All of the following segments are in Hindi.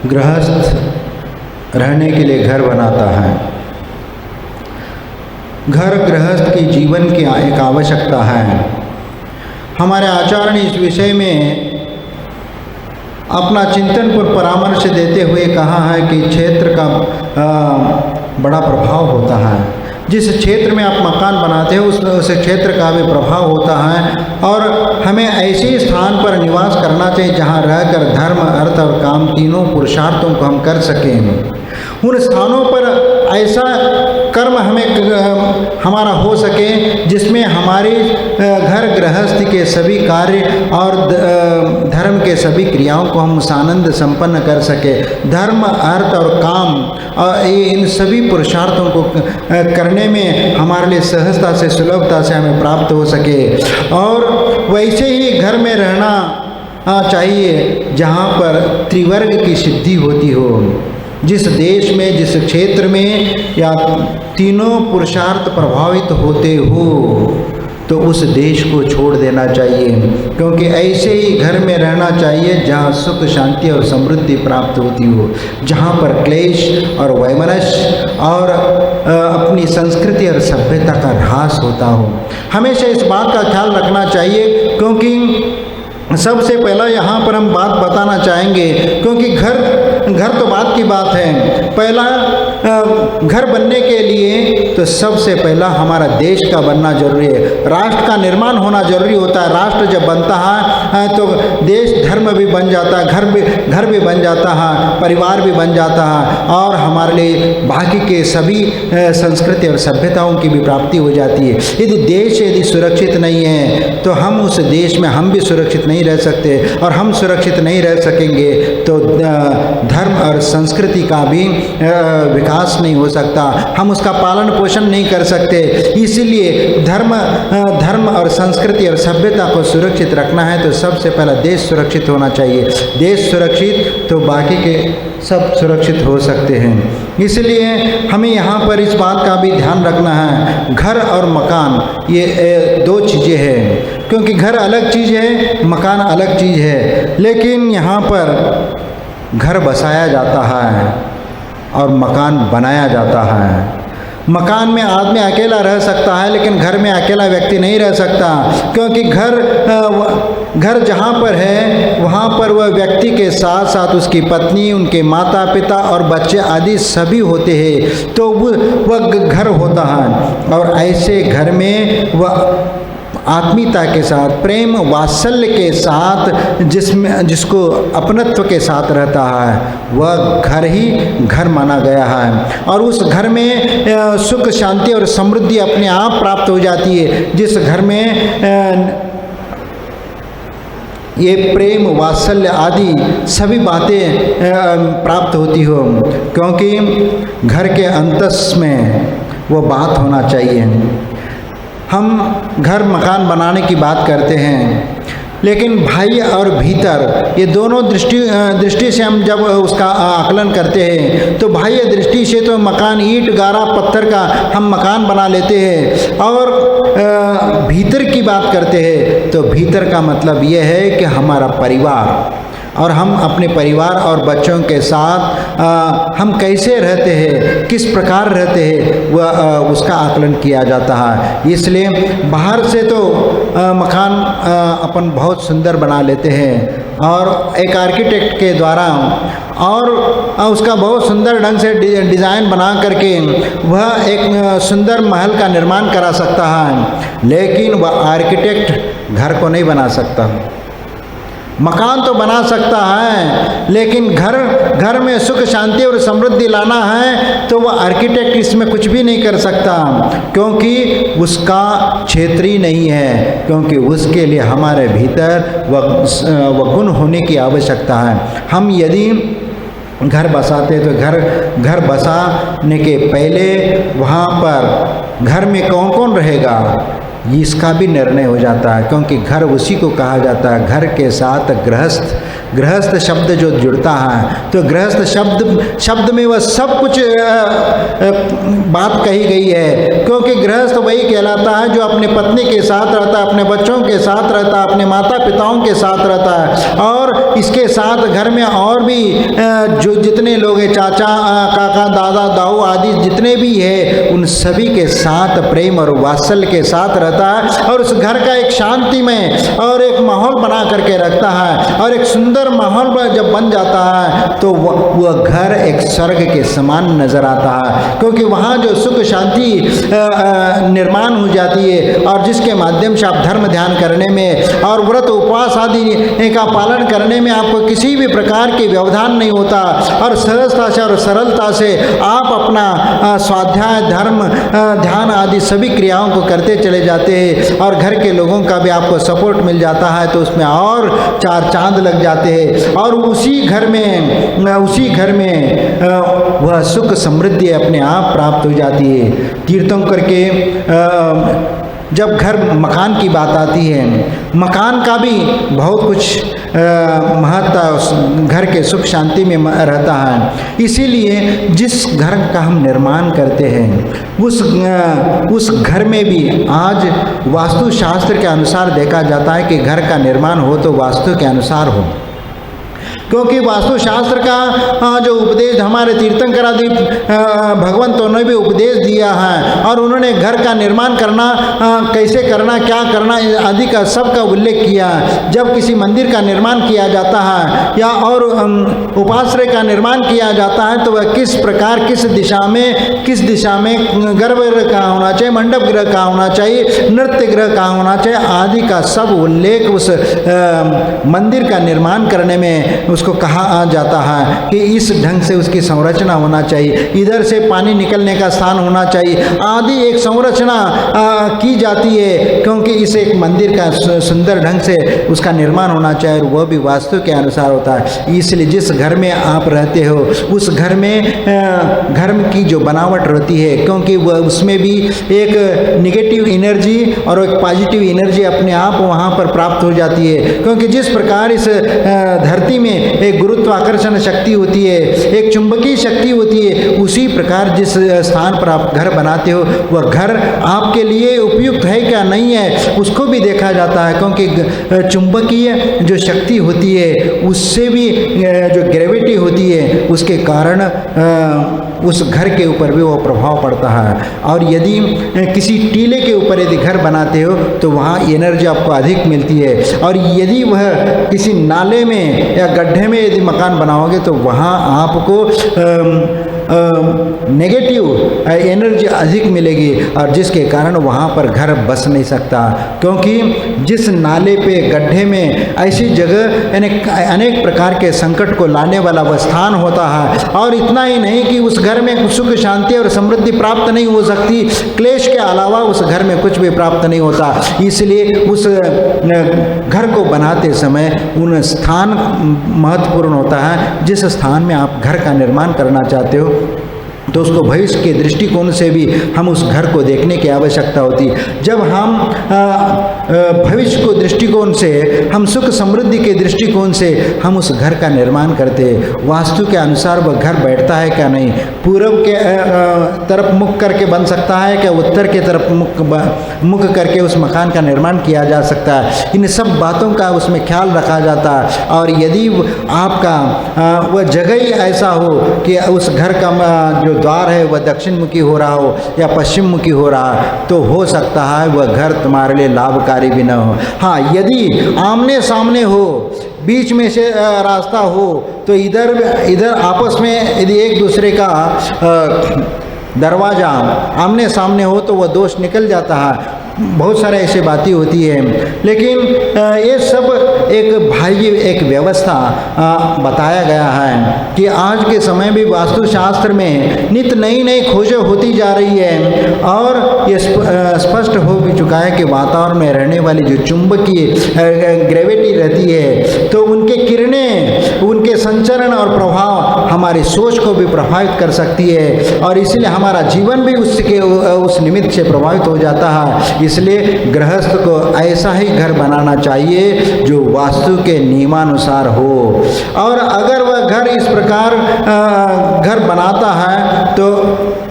गृहस्थ रहने के लिए घर बनाता है। घर गृहस्थ की जीवन की एक आवश्यकता है। हमारे आचार्य ने इस विषय में अपना चिंतन पर परामर्श देते हुए कहा है कि क्षेत्र का बड़ा प्रभाव होता है। जिस क्षेत्र में आप मकान बनाते हो उस क्षेत्र का भी प्रभाव होता है और हमें ऐसे स्थान पर निवास करना चाहिए जहाँ रहकर धर्म, अर्थ और काम तीनों पुरुषार्थों को हम कर सकें। उन स्थानों पर ऐसा कर्म हमारा हो सके जिसमें हमारे घर गृहस्थी के सभी कार्य और धर्म के सभी क्रियाओं को हम सानंद संपन्न कर सके। धर्म, अर्थ और काम और इन सभी पुरुषार्थों को करने में हमारे लिए सहजता से, सुलभता से हमें प्राप्त हो सके। और वैसे ही घर में रहना चाहिए जहाँ पर त्रिवर्ग की सिद्धि होती हो। जिस देश में, जिस क्षेत्र में या तीनों पुरुषार्थ प्रभावित होते हो तो उस देश को छोड़ देना चाहिए, क्योंकि ऐसे ही घर में रहना चाहिए जहाँ सुख, शांति और समृद्धि प्राप्त होती हो, जहाँ पर क्लेश और वैमनस्य और अपनी संस्कृति और सभ्यता का ह्रास होता हो। हमेशा इस बात का ख्याल रखना चाहिए, क्योंकि सबसे पहला यहाँ पर हम बात बताना चाहेंगे, क्योंकि घर तो बात की बात है। पहला घर बनने के लिए तो सबसे पहला हमारा देश का बनना जरूरी है, राष्ट्र का निर्माण होना जरूरी होता है। राष्ट्र जब बनता है तो देश, धर्म भी बन जाता है, घर भी बन जाता है, परिवार भी बन जाता है और हमारे लिए बाकी के सभी संस्कृति और सभ्यताओं की भी प्राप्ति हो जाती है। यदि सुरक्षित नहीं है तो हम उस देश में हम भी सुरक्षित नहीं रह सकते, और हम सुरक्षित नहीं रह सकेंगे तो धर्म और संस्कृति का भी विकास नहीं हो सकता, हम उसका पालन पोषण नहीं कर सकते। इसलिए धर्म और संस्कृति और सभ्यता को सुरक्षित रखना है तो सबसे पहला देश सुरक्षित होना चाहिए। देश सुरक्षित तो बाकी के सब सुरक्षित हो सकते हैं। इसलिए हमें यहाँ पर इस बात का भी ध्यान रखना है, घर और मकान ये दो चीज़ें हैं, क्योंकि घर अलग चीज़ है, मकान अलग चीज़ है। लेकिन यहाँ पर घर बसाया जाता है और मकान बनाया जाता है। मकान में आदमी अकेला रह सकता है, लेकिन घर में अकेला व्यक्ति नहीं रह सकता, क्योंकि घर जहाँ पर है वहाँ पर वह व्यक्ति के साथ साथ उसकी पत्नी, उनके माता पिता और बच्चे आदि सभी होते हैं, तो वह घर होता है। और ऐसे घर में वह आत्मीयता के साथ, प्रेम वात्सल्य के साथ जिसको अपनत्व के साथ रहता है वह घर ही घर माना गया है। और उस घर में सुख, शांति और समृद्धि अपने आप प्राप्त हो जाती है। जिस घर में ये प्रेम, वात्सल्य आदि सभी बातें प्राप्त होती हो, क्योंकि घर के अंतस में वो बात होना चाहिए। हम घर मकान बनाने की बात करते हैं, लेकिन बाह्य और भीतर ये दोनों दृष्टि से हम जब उसका आकलन करते हैं तो बाह्य दृष्टि से तो मकान ईंट, गारा, पत्थर का हम मकान बना लेते हैं, और भीतर की बात करते हैं तो भीतर का मतलब ये है कि हमारा परिवार, और हम अपने परिवार और बच्चों के साथ हम कैसे रहते हैं, किस प्रकार रहते हैं, वह उसका आकलन किया जाता है। इसलिए बाहर से तो मकान अपन बहुत सुंदर बना लेते हैं और एक आर्किटेक्ट के द्वारा और उसका बहुत सुंदर ढंग से डिज़ाइन बना करके वह एक सुंदर महल का निर्माण करा सकता है, लेकिन वह आर्किटेक्ट घर को नहीं बना सकता। मकान तो बना सकता है, लेकिन घर में सुख, शांति और समृद्धि लाना है तो वह आर्किटेक्ट इसमें कुछ भी नहीं कर सकता, क्योंकि उसका क्षेत्र ही नहीं है, क्योंकि उसके लिए हमारे भीतर वह गुण होने की आवश्यकता है। हम यदि घर बसाते तो घर बसाने के पहले वहाँ पर घर में कौन कौन रहेगा इसका भी निर्णय हो जाता है, क्योंकि घर उसी को कहा जाता है। घर के साथ गृहस्थ शब्द जो जुड़ता है तो गृहस्थ शब्द में वह सब कुछ बात कही गई है, क्योंकि गृहस्थ वही कहलाता है जो अपने पत्नी के साथ रहता है, अपने बच्चों के साथ रहता है, अपने माता पिताओं के साथ रहता है और और इसके साथ घर में और भी जो जितने लोग हैं, चाचा, काका, दादा, दाऊ आदि जितने भी है, उन सभी के साथ प्रेम और वात्सल्य के साथ रहता है और उस घर का एक शांतिमय और एक माहौल बना करके रखता है। और एक सुंदर माहौल जब बन जाता है तो वह घर एक स्वर्ग के समान नजर आता है, क्योंकि वहाँ जो सुख शांति निर्माण हो जाती है और जिसके माध्यम से आप धर्म ध्यान करने में और व्रत उपवास आदि का पालन करने में आपको किसी भी प्रकार के व्यवधान नहीं होता और सहजता से और सरलता से आप अपना स्वाध्याय, धर्म, ध्यान आदि सभी क्रियाओं को करते चले जाते हैं और घर के लोगों का भी आपको सपोर्ट मिल जाता है, तो उसमें और चार चांद लग जाते हैं और उसी घर में वह सुख समृद्धि अपने आप प्राप्त हो जाती है। तीर्थंकर के जब घर मकान की बात आती है, मकान का भी बहुत कुछ महत्व घर के सुख शांति में रहता है। इसीलिए जिस घर का हम निर्माण करते हैं उस घर में भी आज वास्तुशास्त्र के अनुसार देखा जाता है कि घर का निर्माण हो तो वास्तु के अनुसार हो, क्योंकि वास्तुशास्त्र का जो उपदेश हमारे तीर्थंकर आदि भगवंतों ने भी उपदेश दिया है और उन्होंने घर का निर्माण करना कैसे करना, क्या करना आदि का सब का उल्लेख किया। जब किसी मंदिर का निर्माण किया जाता है या और उपाश्रय का निर्माण किया जाता है तो वह किस प्रकार किस दिशा में गर्भगृह कहाँ होना चाहिए, मंडप गृह कहाँ होना चाहिए, नृत्य गृह कहाँ होना चाहिए आदि का सब उल्लेख उस मंदिर का निर्माण करने में उसको कहा जाता है कि इस ढंग से उसकी संरचना होना चाहिए, इधर से पानी निकलने का स्थान होना चाहिए आदि एक संरचना की जाती है, क्योंकि इस एक मंदिर का सुंदर ढंग से उसका निर्माण होना चाहिए और वह भी वास्तु के अनुसार होता है। इसलिए जिस घर में आप रहते हो उस घर में घर की जो बनावट रहती है, क्योंकि वह उसमें भी एक निगेटिव एनर्जी और एक पॉजिटिव एनर्जी अपने आप वहाँ पर प्राप्त हो जाती है, क्योंकि जिस प्रकार इस धरती में एक गुरुत्वाकर्षण शक्ति होती है, एक चुंबकीय शक्ति होती है, उसी प्रकार जिस स्थान पर आप घर बनाते हो वह घर आपके लिए उपयुक्त है क्या नहीं है उसको भी देखा जाता है, क्योंकि चुंबकीय जो शक्ति होती है उससे भी जो ग्रेविटी होती है उसके कारण उस घर के ऊपर भी वो प्रभाव पड़ता है। और यदि किसी टीले के ऊपर यदि घर बनाते हो तो वहाँ एनर्जी आपको अधिक मिलती है, और यदि वह किसी नाले में या गड्ढे में यदि मकान बनाओगे तो वहाँ आपको नेगेटिव एनर्जी अधिक मिलेगी और जिसके कारण वहाँ पर घर बस नहीं सकता, क्योंकि जिस नाले पे गड्ढे में ऐसी जगह अनेक प्रकार के संकट को लाने वाला वह स्थान होता है। और इतना ही नहीं कि उस घर में सुख शांति और समृद्धि प्राप्त नहीं हो सकती, क्लेश के अलावा उस घर में कुछ भी प्राप्त नहीं होता। इसलिए उस घर को बनाते समय उन स्थान महत्वपूर्ण होता है। जिस स्थान में आप घर का निर्माण करना चाहते हो तो उसको भविष्य के दृष्टिकोण से भी हम उस घर को देखने की आवश्यकता होती है। जब हम भविष्य को दृष्टिकोण से, हम सुख समृद्धि के दृष्टिकोण से हम उस घर का निर्माण करते हैं, वास्तु के अनुसार वह घर बैठता है क्या नहीं, पूर्व के तरफ मुख करके बन सकता है क्या, उत्तर के तरफ मुख करके उस मकान का निर्माण किया जा सकता है, इन सब बातों का उसमें ख्याल रखा जाता है। और यदि आपका वह जगह ही ऐसा हो कि उस घर का जो द्वार है वह दक्षिण मुखी हो रहा हो या पश्चिम मुखी हो रहा है तो हो सकता है वह घर तुम्हारे लिए लाभकारी भी न हो। हाँ, यदि आमने सामने हो, बीच में से रास्ता हो तो इधर आपस में यदि एक दूसरे का दरवाज़ा आमने सामने हो तो वह दोष निकल जाता है। बहुत सारे ऐसे बातें होती है, लेकिन ये सब एक बाह्य एक व्यवस्था बताया गया है कि आज के समय भी वास्तुशास्त्र में नित नई खोजें होती जा रही है और ये स्पष्ट हो भी चुका है कि वातावरण में रहने वाली जो चुंबकीय ग्रेविटी रहती है तो उनके किरणें, उनके संचरण और प्रभाव हमारी सोच को भी प्रभावित कर सकती है और इसलिए हमारा जीवन भी उस निमित्त से प्रभावित हो जाता है। इसलिए गृहस्थ को ऐसा ही घर बनाना चाहिए जो वास्तु के नियमानुसार हो। और अगर वह घर इस प्रकार घर बनाता है तो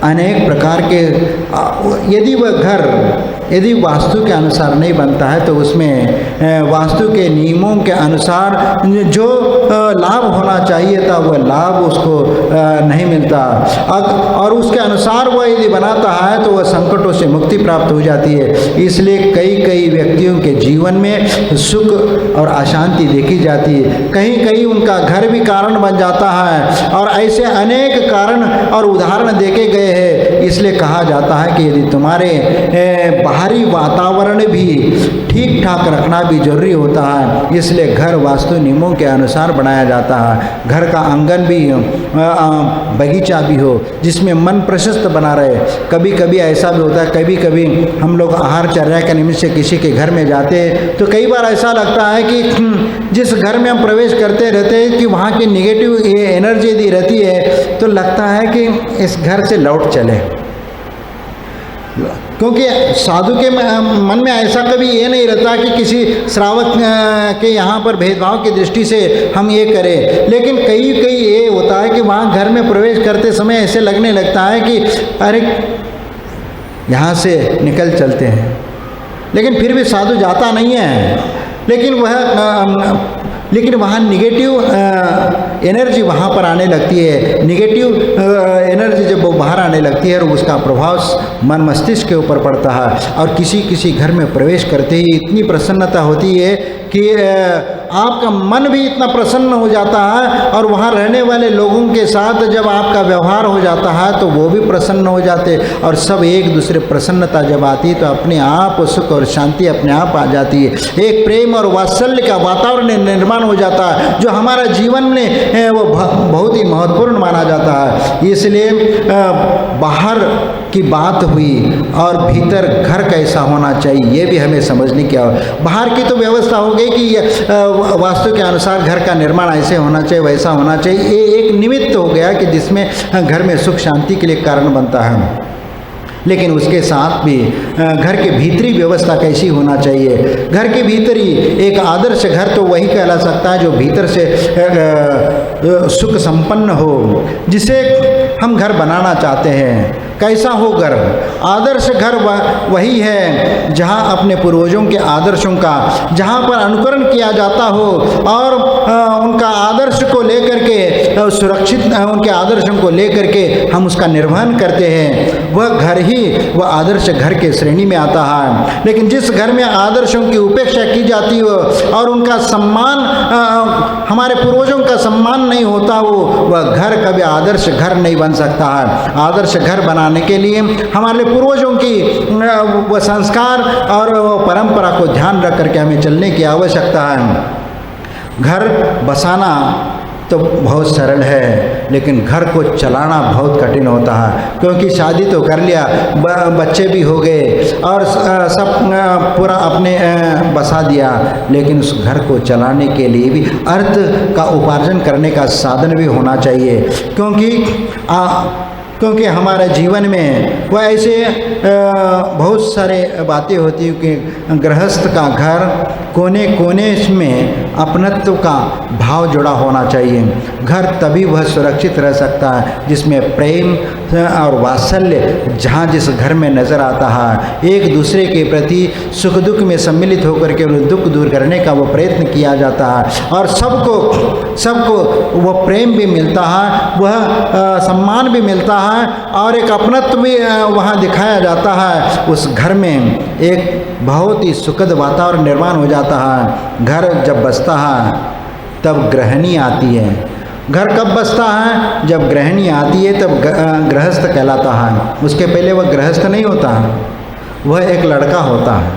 अनेक प्रकार के, यदि वह घर यदि वास्तु के अनुसार नहीं बनता है तो उसमें वास्तु के नियमों के अनुसार जो लाभ होना चाहिए था वह लाभ उसको नहीं मिलता, और उसके अनुसार वह यदि बनाता है तो वह संकटों से मुक्ति प्राप्त हो जाती है। इसलिए कई व्यक्तियों के जीवन में सुख और अशांति देखी जाती है, कहीं उनका घर भी कारण बन जाता है, और ऐसे अनेक कारण और उदाहरण देखे गए हैं। इसलिए कहा जाता है कि यदि तुम्हारे बाहरी वातावरण भी ठीक ठाक रखना भी जरूरी होता है, इसलिए घर वास्तु नियमों के अनुसार बनाया जाता है। घर का आंगन भी बगीचा भी हो जिसमें मन प्रशस्त बना रहे। कभी कभी ऐसा भी होता है, कभी कभी हम लोग आहारचर्या के निमित्त से किसी के घर में जाते हैं तो कई बार ऐसा लगता है कि जिस घर में हम प्रवेश करते रहते हैं कि वहाँ की निगेटिव एनर्जी यदि रहती है तो लगता है कि इस घर से लौट चले, क्योंकि साधु के मन में ऐसा कभी ये नहीं रहता कि किसी श्रावक के यहाँ पर भेदभाव की दृष्टि से हम ये करें। लेकिन कई ये होता है कि वहाँ घर में प्रवेश करते समय ऐसे लगने लगता है कि अरे यहाँ से निकल चलते हैं, लेकिन फिर भी साधु जाता नहीं है, लेकिन वहाँ निगेटिव एनर्जी वहाँ पर आने लगती है। निगेटिव एनर्जी जब वो बाहर आने लगती है और उसका प्रभाव मन मस्तिष्क के ऊपर पड़ता है, और किसी घर में प्रवेश करते ही इतनी प्रसन्नता होती है कि आपका मन भी इतना प्रसन्न हो जाता है, और वहाँ रहने वाले लोगों के साथ जब आपका व्यवहार हो जाता है तो वो भी प्रसन्न हो जाते, और सब एक दूसरे प्रसन्नता जब आती है तो अपने आप सुख और शांति अपने आप आ जाती है। एक प्रेम और वात्सल्य का वातावरण निर्माण हो जाता है जो हमारा जीवन में वो बहुत ही महत्वपूर्ण माना जाता है। इसलिए बाहर की बात हुई और भीतर घर कैसा होना चाहिए ये भी हमें समझने की आवश्यकता। बाहर की तो व्यवस्था हो गई कि वास्तु के अनुसार घर का निर्माण ऐसे होना चाहिए वैसा होना चाहिए, ये एक निमित्त हो गया कि जिसमें घर में सुख शांति के लिए कारण बनता है। लेकिन उसके साथ भी घर के भीतरी व्यवस्था कैसी होना चाहिए। घर के भीतरी एक आदर्श घर तो वही कहला सकता है जो भीतर से सुख संपन्न हो, जिसे हम घर बनाना चाहते हैं। कैसा हो घर? आदर्श घर वही है जहाँ अपने पूर्वजों के आदर्शों का जहाँ पर अनुकरण किया जाता हो और उनका आदर्श को लेकर के सुरक्षित उनके आदर्शों को लेकर के हम उसका निर्वहन करते हैं, वह घर ही वह आदर्श घर के श्रेणी में आता है। लेकिन जिस घर में आदर्शों की उपेक्षा की जाती हो और उनका सम्मान हमारे पूर्वजों का सम्मान नहीं होता हो, वह घर कभी आदर्श घर नहीं बन सकता है। आदर्श घर बनाने के लिए हमारे पूर्वजों की वह संस्कार और परंपरा को ध्यान रख करके हमें चलने की आवश्यकता है। घर बसाना तो बहुत सरल है, लेकिन घर को चलाना बहुत कठिन होता है, क्योंकि शादी तो कर लिया, बच्चे भी हो गए और सब पूरा अपने बसा दिया, लेकिन उस घर को चलाने के लिए भी अर्थ का उपार्जन करने का साधन भी होना चाहिए। क्योंकि हमारे जीवन में वह ऐसे बहुत सारे बातें होती हैं कि गृहस्थ का घर कोने कोने में अपनत्व का भाव जुड़ा होना चाहिए। घर तभी वह सुरक्षित रह सकता है जिसमें प्रेम और वात्सल्य जहाँ जिस घर में नज़र आता है, एक दूसरे के प्रति सुख दुख में सम्मिलित होकर के दुख दूर करने का वो प्रयत्न किया जाता है और सबको वह प्रेम भी मिलता है, वह सम्मान भी मिलता है और एक अपनत्व भी वहाँ दिखाया जाता है। उस घर में एक बहुत ही सुखद वातावरण निर्माण हो जाता है। घर जब बसता है तब गृहिणी आती है। घर कब बसता है? जब गृहिणी आती है तब गृहस्थ कहलाता है। उसके पहले वह गृहस्थ नहीं होता है, वह एक लड़का होता है,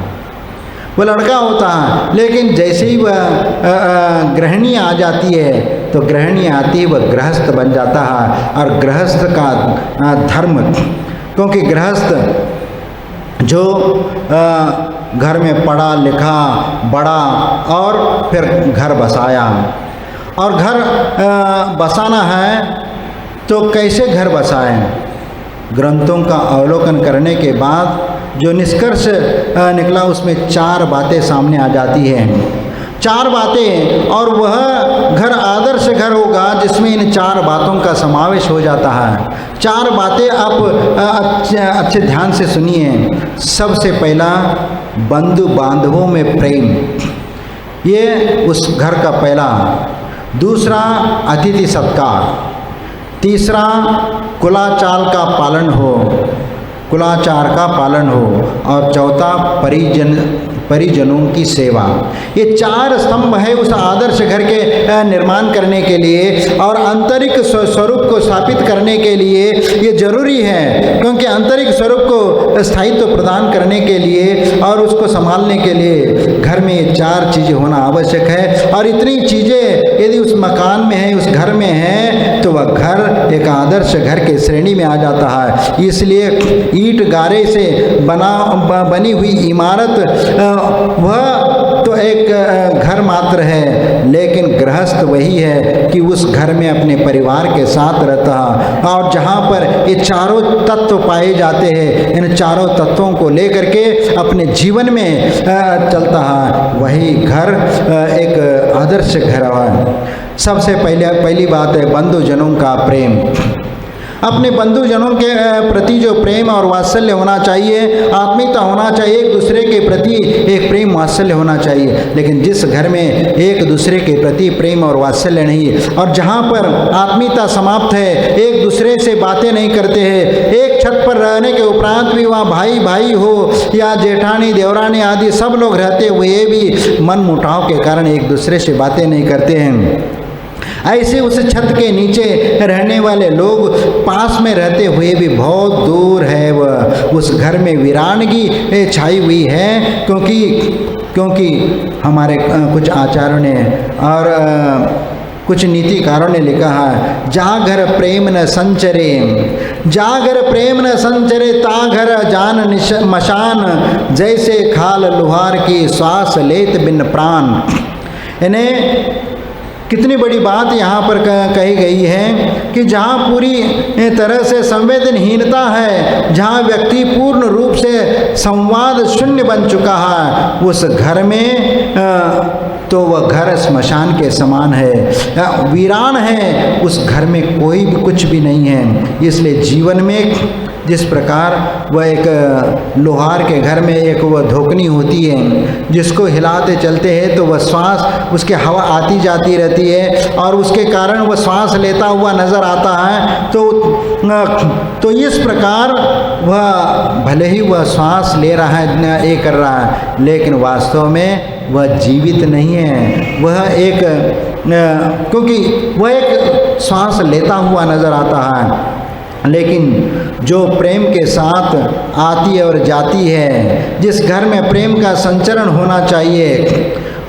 वह लड़का होता है। लेकिन जैसे ही वह गृहिणी आ जाती है तो गृहिणी आती है वह गृहस्थ बन जाता है। और गृहस्थ का धर्म, क्योंकि गृहस्थ जो घर में पढ़ा लिखा बड़ा और फिर घर बसाया, और घर बसाना है तो कैसे घर बसाएं? ग्रंथों का अवलोकन करने के बाद जो निष्कर्ष निकला उसमें 4 बातें सामने आ जाती हैं। 4 बातें, और वह घर आदर्श घर होगा जिसमें इन 4 बातों का समावेश हो जाता है। 4 बातें आप अच्छे ध्यान से सुनिए। सबसे पहला, बंधु बांधवों में प्रेम, ये उस घर का पहला। दूसरा, अतिथि सत्कार। तीसरा, कुलाचार का पालन हो। और चौथा, परिजनों की सेवा। ये 4 स्तंभ है उस आदर्श घर के निर्माण करने के लिए और आंतरिक स्वरूप को स्थापित करने के लिए ये जरूरी है, क्योंकि आंतरिक स्वरूप को स्थायित्व प्रदान करने के लिए और उसको संभालने के लिए घर में ये 4 चीज़ें होना आवश्यक है। और इतनी चीज़ें यदि उस मकान में है, उस घर में है, तो वह घर एक आदर्श घर के श्रेणी में आ जाता है। इसलिए ईंट गारे से बनी हुई इमारत वह तो एक घर मात्र है, लेकिन गृहस्थ वही है कि उस घर में अपने परिवार के साथ रहता है और जहाँ पर ये 4 तत्व पाए जाते हैं, इन 4 तत्वों को लेकर के अपने जीवन में चलता है, वही घर एक आदर्श घर है। सबसे पहली बात है बंधुजनों का प्रेम। अपने बंधुजनों के प्रति जो प्रेम और वात्सल्य होना चाहिए, आत्मीयता होना चाहिए, एक दूसरे के प्रति एक प्रेम वात्सल्य होना चाहिए। लेकिन जिस घर में एक दूसरे के प्रति प्रेम और वात्सल्य नहीं और जहाँ पर आत्मीयता समाप्त है, एक दूसरे से बातें नहीं करते हैं, एक छत पर रहने के उपरांत भी वहाँ भाई हो या जेठानी देवरानी आदि सब लोग रहते हुए भी मन मुटाव के कारण एक दूसरे से बातें नहीं करते हैं, ऐसे उस छत के नीचे रहने वाले लोग पास में रहते हुए भी बहुत दूर है, वह उस घर में वीरानगी छाई हुई है। क्योंकि हमारे कुछ आचार्यों ने और कुछ नीतिकारों ने लिखा है, जागर प्रेम न संचरे, जागर प्रेम न संचरे ता घर जान मशान, जैसे खाल लुहार की श्वास लेत बिन प्राण। इन्हें कितनी बड़ी बात यहाँ पर कही गई है कि जहाँ पूरी तरह से संवेदनहीनता है, जहाँ व्यक्ति पूर्ण रूप से संवाद शून्य बन चुका है, उस घर में तो वह घर श्मशान के समान है, वीरान है, उस घर में कोई भी कुछ भी नहीं है। इसलिए जीवन में जिस प्रकार वह एक लोहार के घर में एक वह धोकनी होती है, जिसको हिलाते चलते हैं तो वह श्वास उसके हवा आती जाती रहती है और उसके कारण वह श्वास लेता हुआ नज़र आता है। तो इस प्रकार वह भले ही वह श्वास ले रहा है, ये कर रहा है, लेकिन वास्तव में वह जीवित नहीं है। वह एक क्योंकि वह एक श्वास लेता हुआ नज़र आता है, लेकिन जो प्रेम के साथ आती है और जाती है, जिस घर में प्रेम का संचरण होना चाहिए,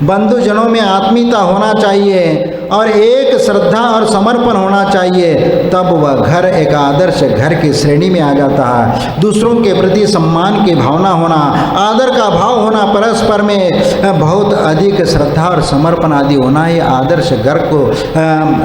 बंधुजनों में आत्मीयता होना चाहिए और एक श्रद्धा और समर्पण होना चाहिए, तब वह घर एक आदर्श घर की श्रेणी में आ जाता है। दूसरों के प्रति सम्मान की भावना होना, आदर का भाव होना, परस्पर में बहुत अधिक श्रद्धा और समर्पण आदि होना, ये आदर्श घर को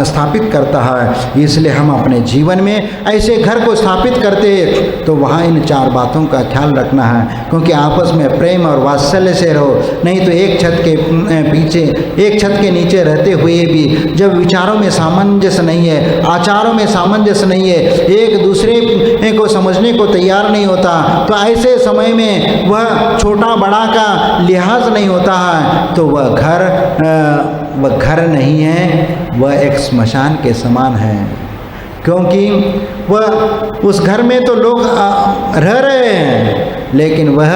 स्थापित करता है। इसलिए हम अपने जीवन में ऐसे घर को स्थापित करते तो वहाँ इन 4 बातों का ख्याल रखना है, क्योंकि आपस में प्रेम और वात्सल्य से रहो, नहीं तो एक छत के पीछे, एक छत के नीचे रहते हुए भी जब विचारों में सामंजस्य नहीं है, आचारों में सामंजस्य नहीं है, एक दूसरे को समझने को तैयार नहीं होता, तो ऐसे समय में वह छोटा बड़ा का लिहाज नहीं होता है, तो वह घर नहीं है, वह एक श्मशान के समान है। क्योंकि वह उस घर में तो लोग रह रहे हैं, लेकिन वह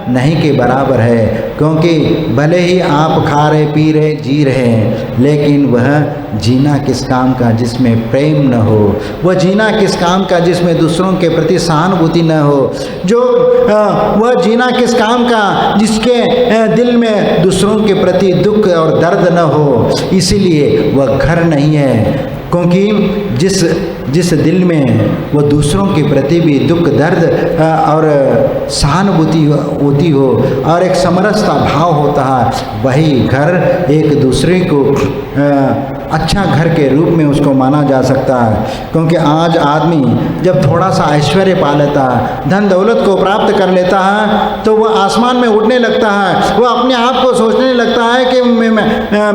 नहीं के बराबर है, क्योंकि भले ही आप खा रहे पी रहे जी रहे हैं, लेकिन वह जीना किस काम का जिसमें प्रेम न हो, वह जीना किस काम का जिसमें दूसरों के प्रति सहानुभूति न हो, जो वह जीना किस काम का जिसके दिल में दूसरों के प्रति दुख और दर्द न हो। इसीलिए वह घर नहीं है, क्योंकि जिस दिल में वो दूसरों के प्रति भी दुख दर्द और सहानुभूति होती हो और एक समरसता भाव होता है, वही घर एक दूसरे को अच्छा घर के रूप में उसको माना जा सकता है। क्योंकि आज आदमी जब थोड़ा सा ऐश्वर्य पा लेता है, धन दौलत को प्राप्त कर लेता है, तो वह आसमान में उड़ने लगता है। वह अपने आप को सोचने लगता है कि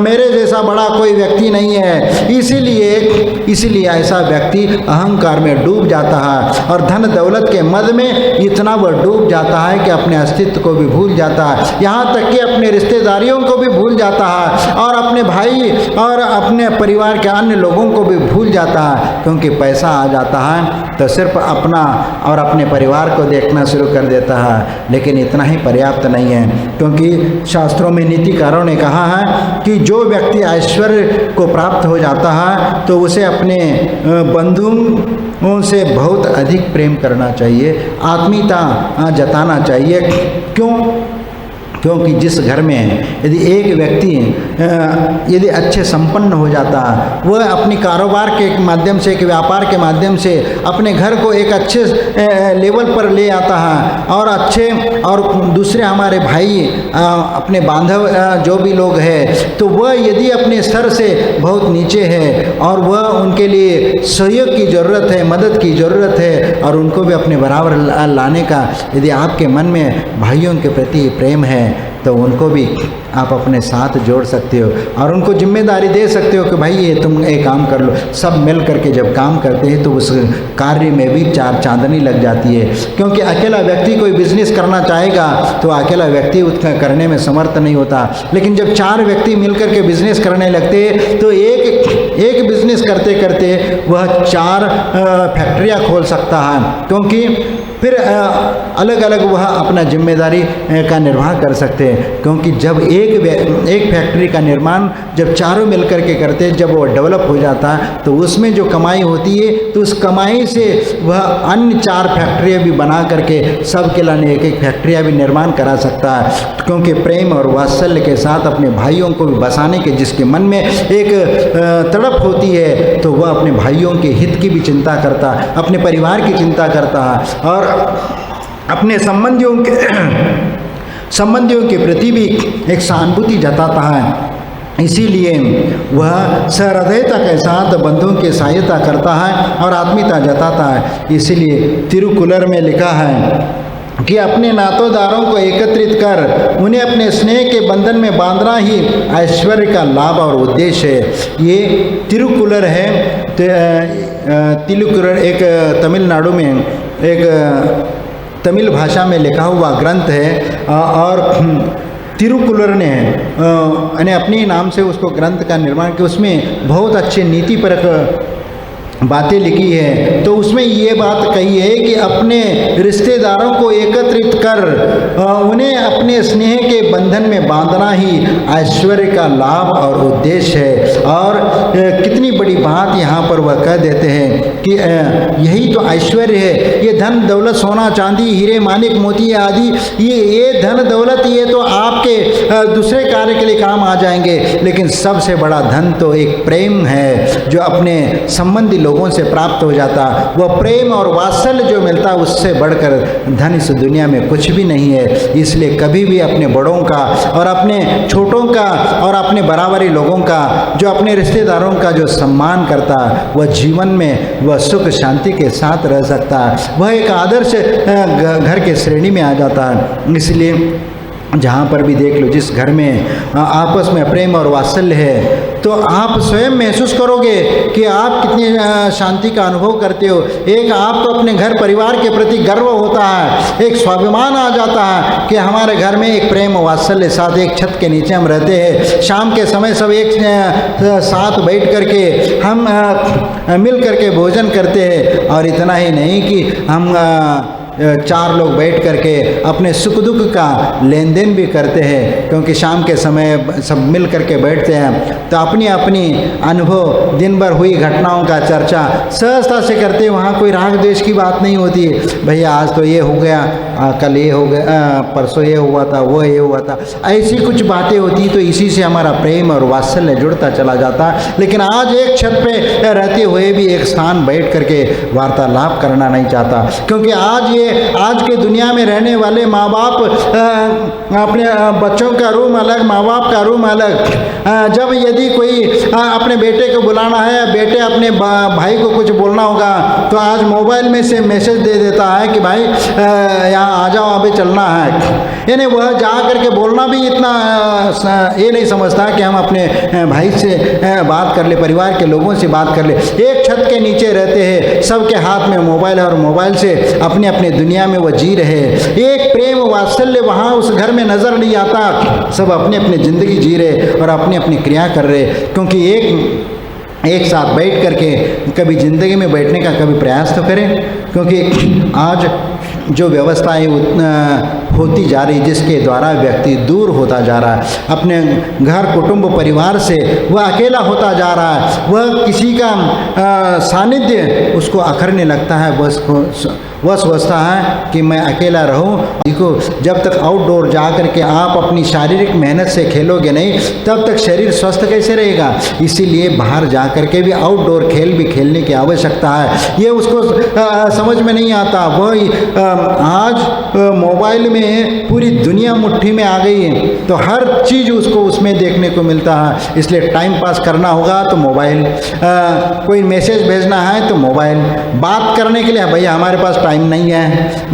मेरे जैसा बड़ा कोई व्यक्ति नहीं है। इसीलिए ऐसा व्यक्ति अहंकार में डूब जाता है और धन दौलत के मद में इतना वह डूब जाता है कि अपने अस्तित्व को भी भूल जाता है, यहाँ तक कि अपने रिश्तेदारियों को भी भूल जाता है और अपने भाई और अपने परिवार के अन्य लोगों को भी भूल जाता है। क्योंकि पैसा आ जाता है तो सिर्फ अपना और अपने परिवार को देखना शुरू कर देता है। लेकिन इतना ही पर्याप्त नहीं है, क्योंकि शास्त्रों में नीतिकारों ने कहा है कि जो व्यक्ति ऐश्वर्य को प्राप्त हो जाता है तो उसे अपने बंधुओं से बहुत अधिक प्रेम करना चाहिए, आत्मीयता जताना चाहिए। क्योंकि जिस घर में यदि एक व्यक्ति यदि अच्छे संपन्न हो जाता है, वह अपनी कारोबार के माध्यम से, एक व्यापार के माध्यम से अपने घर को एक अच्छे लेवल पर ले आता है और दूसरे हमारे भाई अपने बांधव जो भी लोग हैं, तो वह यदि अपने स्तर से बहुत नीचे है और वह उनके लिए सहयोग की ज़रूरत है, मदद की ज़रूरत है और उनको भी अपने बराबर लाने का यदि आपके मन में भाइयों के प्रति प्रेम है, तो उनको भी आप अपने साथ जोड़ सकते हो और उनको जिम्मेदारी दे सकते हो कि भाई ये तुम एक काम कर लो। सब मिल करके जब काम करते हैं तो उस कार्य में भी चार चांदनी लग जाती है। क्योंकि अकेला व्यक्ति कोई बिजनेस करना चाहेगा तो अकेला व्यक्ति उसका करने में समर्थ नहीं होता, लेकिन जब चार व्यक्ति मिल करके बिजनेस करने लगते तो एक बिजनेस करते करते वह 4 फैक्ट्रियाँ खोल सकता है। क्योंकि फिर अलग अलग वह अपना जिम्मेदारी का निर्वाह कर सकते हैं। क्योंकि जब एक फैक्ट्री का निर्माण जब चारों मिलकर के करते, जब वो डेवलप हो जाता है तो उसमें जो कमाई होती है तो उस कमाई से वह अन्य 4 फैक्ट्रियाँ भी बना करके सबके लिए एक फैक्ट्रियाँ भी निर्माण करा सकता है। क्योंकि प्रेम और वात्सल्य के साथ अपने भाइयों को भी बसाने के जिसके मन में एक तड़प होती है तो वह अपने भाइयों के हित की भी चिंता करता है, अपने परिवार की चिंता करता है और अपने संबंधियों के प्रति भी एक सहानुभूति जताता है। इसीलिए वह सहृदयता के साथ बंधुओं की सहायता करता है और आत्मीयता जताता है। इसीलिए तिरुकुलर में लिखा है कि अपने नातोदारों को एकत्रित कर उन्हें अपने स्नेह के बंधन में बांधना ही ऐश्वर्य का लाभ और उद्देश्य है। ये तिरुकुलर है। तिरुकुलर एक तमिलनाडु में एक तमिल भाषा में लिखा हुआ ग्रंथ है और तिरुकुलर ने अपने नाम से उसको ग्रंथ का निर्माण किया। उसमें बहुत अच्छे नीतिपरक बातें लिखी है। तो उसमें ये बात कही है कि अपने रिश्तेदारों को एकत्रित कर उन्हें अपने स्नेह के बंधन में बांधना ही ऐश्वर्य का लाभ और उद्देश्य है। और कितनी बड़ी बात यहाँ पर वह कह देते हैं कि यही तो ऐश्वर्य है। ये धन दौलत, सोना चांदी, हीरे मानिक मोती आदि, ये धन दौलत ये तो आपके दूसरे कार्य के लिए काम आ जाएंगे, लेकिन सबसे बड़ा धन तो एक प्रेम है जो अपने संबंधी लोगों से प्राप्त हो जाता। वह प्रेम और वात्सल्य जो मिलता उससे बढ़कर धन इस दुनिया में कुछ भी नहीं है। इसलिए कभी भी अपने बड़ों का और अपने छोटों का और अपने बराबरी लोगों का, जो अपने रिश्तेदारों का जो सम्मान करता, वह जीवन में वह सुख शांति के साथ रह सकता, वह एक आदर्श घर के श्रेणी में आ जाता है। इसलिए जहाँ पर भी देख लो, जिस घर में आपस में प्रेम और वात्सल्य है, तो आप स्वयं महसूस करोगे कि आप कितनी शांति का अनुभव करते हो। एक आपको अपने घर परिवार के प्रति गर्व होता है, एक स्वाभिमान आ जाता है कि हमारे घर में एक प्रेम वात्सल्य साथ एक छत के नीचे हम रहते हैं। शाम के समय सब एक साथ बैठ करके हम मिल करके भोजन करते हैं। और इतना ही नहीं कि हम 4 लोग बैठ करके अपने सुख दुख का लेन देन भी करते हैं। क्योंकि शाम के समय सब मिल करके बैठते हैं तो अपनी अपनी अनुभव, दिन भर हुई घटनाओं का चर्चा सहजता से करते हैं। वहाँ कोई राग द्वेष की बात नहीं होती है, भैया आज तो ये हो गया, कल ये हो गया, परसों ये हुआ था, वो ये हुआ था, ऐसी कुछ बातें होती तो इसी से हमारा प्रेम और वात्सल्य जुड़ता चला जाता। लेकिन आज एक छत पे रहते हुए भी एक स्थान बैठ करके वार्तालाप करना नहीं चाहता, क्योंकि आज के दुनिया में रहने वाले माँ बाप अपने बच्चों का रूम अलग, माँ बाप का रूम अलग। जब यदि कोई अपने बेटे को बुलाना है या बेटे अपने भाई को कुछ बोलना होगा तो आज मोबाइल में से मैसेज दे देता है कि भाई यहाँ आ जाओ, अभी चलना है। यानी वह जा करके बोलना भी इतना ये नहीं समझता कि हम अपने भाई से बात कर ले, परिवार के लोगों से बात कर ले। एक छत के नीचे रहते हैं, सबके हाथ में मोबाइल है और मोबाइल से अपने अपने दुनिया में वो जी रहे। एक प्रेम वात्सल्य वहाँ उस घर में नज़र नहीं आता। सब अपने अपने ज़िंदगी जी रहे और अपनी अपनी क्रिया कर रहे, क्योंकि एक साथ बैठ करके कभी ज़िंदगी में बैठने का कभी प्रयास तो करें। क्योंकि आज जो व्यवस्थाएं होती जा रही, जिसके द्वारा व्यक्ति दूर होता जा रहा है, अपने घर कुटुंब परिवार से वह अकेला होता जा रहा है, वह किसी का सानिध्य उसको अखरने लगता है। वह सोचता है कि मैं अकेला रहूं। देखो, जब तक आउटडोर जा कर के आप अपनी शारीरिक मेहनत से खेलोगे नहीं, तब तक शरीर स्वस्थ कैसे रहेगा। इसीलिए बाहर जा कर के भी आउटडोर खेल भी खेलने की आवश्यकता है। ये उसको समझ में नहीं आता। वह आज मोबाइल में पूरी दुनिया मुट्ठी में आ गई है, तो हर चीज़ उसको उसमें देखने को मिलता है। इसलिए टाइम पास करना होगा तो मोबाइल, कोई मैसेज भेजना है तो मोबाइल, बात करने के लिए भैया हमारे पास टाइम नहीं है,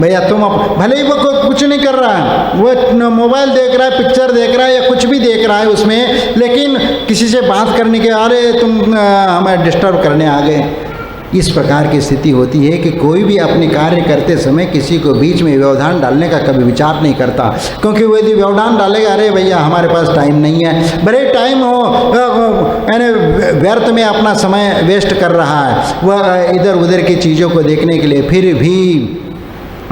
भैया तुम भले ही वो कुछ नहीं कर रहा है, वो मोबाइल देख रहा है, पिक्चर देख रहा है या कुछ भी देख रहा है उसमें, लेकिन किसी से बात करने के, अरे तुम हमें डिस्टर्ब करने आ गए। इस प्रकार की स्थिति होती है कि कोई भी अपने कार्य करते समय किसी को बीच में व्यवधान डालने का कभी विचार नहीं करता, क्योंकि वो यदि व्यवधान डालेगा, अरे भैया हमारे पास टाइम नहीं है, भले टाइम हो, यानी व्यर्थ में अपना समय वेस्ट कर रहा है वह इधर उधर की चीज़ों को देखने के लिए। फिर भी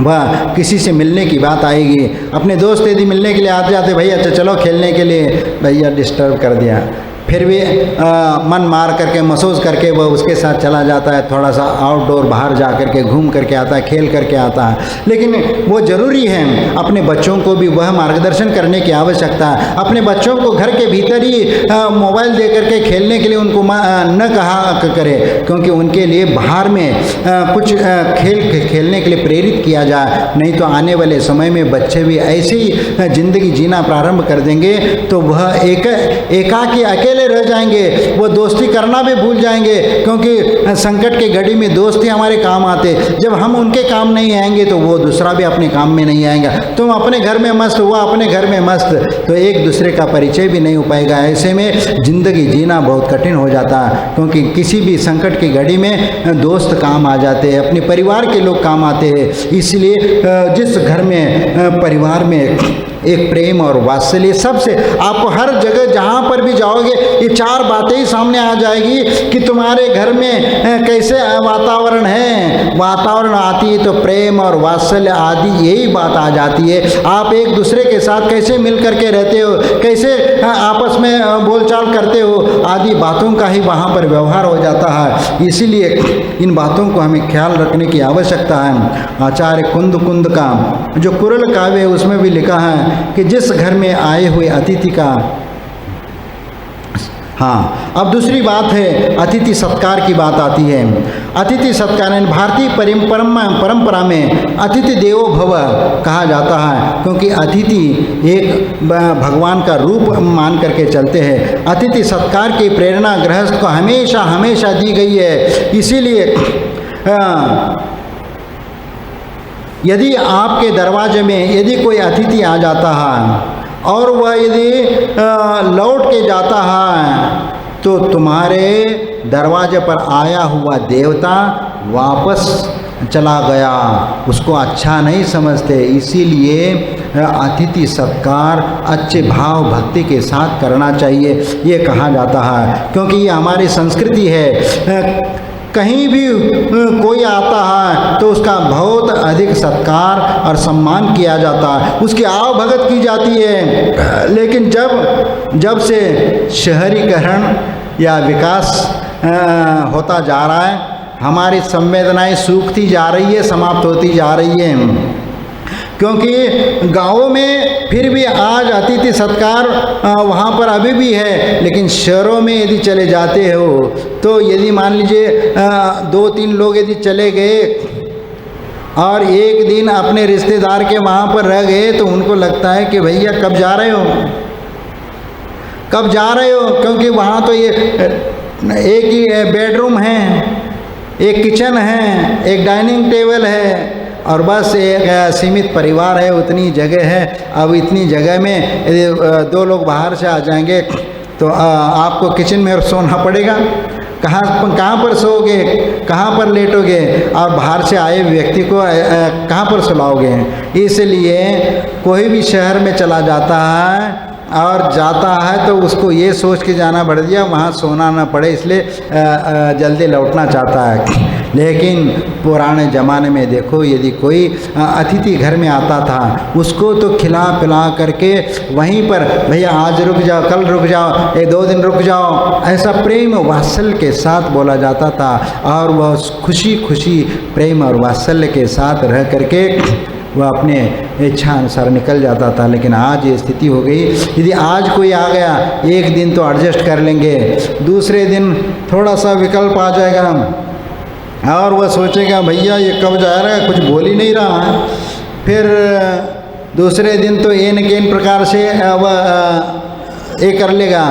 वह किसी से मिलने की बात आएगी, अपने दोस्त यदि मिलने के लिए आते जाते, भैया अच्छा चलो खेलने के लिए, भैया डिस्टर्ब कर दिया, फिर भी मन मार करके महसूस करके वह उसके साथ चला जाता है, थोड़ा सा आउटडोर बाहर जा करके घूम करके आता है, खेल करके आता है। लेकिन वो ज़रूरी है, अपने बच्चों को भी वह मार्गदर्शन करने की आवश्यकता है। अपने बच्चों को घर के भीतर ही मोबाइल दे करके खेलने के लिए उनको न कहा करे, क्योंकि उनके लिए बाहर में कुछ खेल खेलने के लिए प्रेरित किया जाए। नहीं तो आने वाले समय में बच्चे भी ऐसे ही ज़िंदगी जीना प्रारंभ कर देंगे, तो वह एकाकी अकेले रह जाएंगे, वो दोस्ती करना भी भूल जाएंगे, क्योंकि संकट की घड़ी में दोस्त ही हमारे काम आते। जब हम उनके काम नहीं आएंगे तो वो दूसरा भी अपने काम में नहीं आएगा। तुम अपने घर में मस्त, वो अपने घर में मस्त, तो एक दूसरे का परिचय भी नहीं हो पाएगा। ऐसे में ज़िंदगी जीना बहुत कठिन हो जाता है, क्योंकि किसी भी संकट की घड़ी में दोस्त काम आ जाते हैं, अपने परिवार के लोग काम आते हैं। इसलिए जिस घर में परिवार में एक प्रेम और वात्सल्य, सबसे आपको हर जगह जहाँ पर भी जाओगे ये चार बातें ही सामने आ जाएगी कि तुम्हारे घर में कैसे वातावरण है। वातावरण आती है तो प्रेम और वात्सल्य आदि यही बात आ जाती है। आप एक दूसरे के साथ कैसे मिल करके रहते हो, कैसे आपस में बोलचाल करते हो, आदि बातों का ही वहाँ पर व्यवहार हो जाता है। इसीलिए इन बातों को हमें ख्याल रखने की आवश्यकता है। आचार्य कुंद का जो कुरल काव्य है उसमें भी लिखा है कि जिस घर में आए हुए अतिथि का, हाँ, अब दूसरी बात है अतिथि सत्कार की बात आती है। अतिथि सत्कार भारतीय परंपरा में अतिथि देवो भव कहा जाता है, क्योंकि अतिथि एक भगवान का रूप मान करके चलते हैं। अतिथि सत्कार की प्रेरणा गृहस्थ को हमेशा हमेशा दी गई है। इसीलिए यदि आपके दरवाजे में यदि कोई अतिथि आ जाता है और वह यदि लौट के जाता है तो तुम्हारे दरवाजे पर आया हुआ देवता वापस चला गया, उसको अच्छा नहीं समझते। इसीलिए अतिथि सत्कार अच्छे भाव भक्ति के साथ करना चाहिए, ये कहा जाता है, क्योंकि ये हमारी संस्कृति है। कहीं भी कोई आता है तो उसका बहुत अधिक सत्कार और सम्मान किया जाता है, उसकी आव भगत की जाती है। लेकिन जब से शहरीकरण या विकास होता जा रहा है, हमारी संवेदनाएं सूखती जा रही है, समाप्त होती जा रही है। क्योंकि गाँवों में फिर भी आज अतिथि सत्कार वहाँ पर अभी भी है, लेकिन शहरों में यदि चले जाते हो तो यदि मान लीजिए 2-3 लोग यदि चले गए और एक दिन अपने रिश्तेदार के वहाँ पर रह गए तो उनको लगता है कि भैया कब जा रहे हो, कब जा रहे हो, क्योंकि वहाँ तो ये एक ही बेडरूम है, एक किचन है, एक डाइनिंग टेबल है और बस एक सीमित परिवार है, उतनी जगह है। अब इतनी जगह में यदि 2 लोग बाहर से आ जाएंगे तो आपको किचन में सोना पड़ेगा। कहाँ पर सोओगे, कहाँ पर लेटोगे और बाहर से आए व्यक्ति को कहाँ पर सुलाओगे। इसलिए कोई भी शहर में चला जाता है और जाता है तो उसको ये सोच के जाना पड़ दिया वहाँ सोना ना पड़े, इसलिए जल्दी लौटना चाहता है। लेकिन पुराने ज़माने में देखो, यदि कोई अतिथि घर में आता था उसको तो खिला पिला करके वहीं पर भैया आज रुक जाओ, कल रुक जाओ, 1-2 दिन रुक जाओ, ऐसा प्रेम वात्सल्य के साथ बोला जाता था और वह खुशी खुशी प्रेम और वात्सल्य के साथ रह करके वह अपने इच्छा अनुसार निकल जाता था। लेकिन आज ये स्थिति हो गई, यदि आज कोई आ गया 1 दिन तो एडजस्ट कर लेंगे, दूसरे दिन थोड़ा सा विकल्प आ जाएगा और वह सोचेगा भैया ये कब जा रहा है, कुछ बोल ही नहीं रहा है। फिर दूसरे दिन तो इन प्रकार से वह ये कर लेगा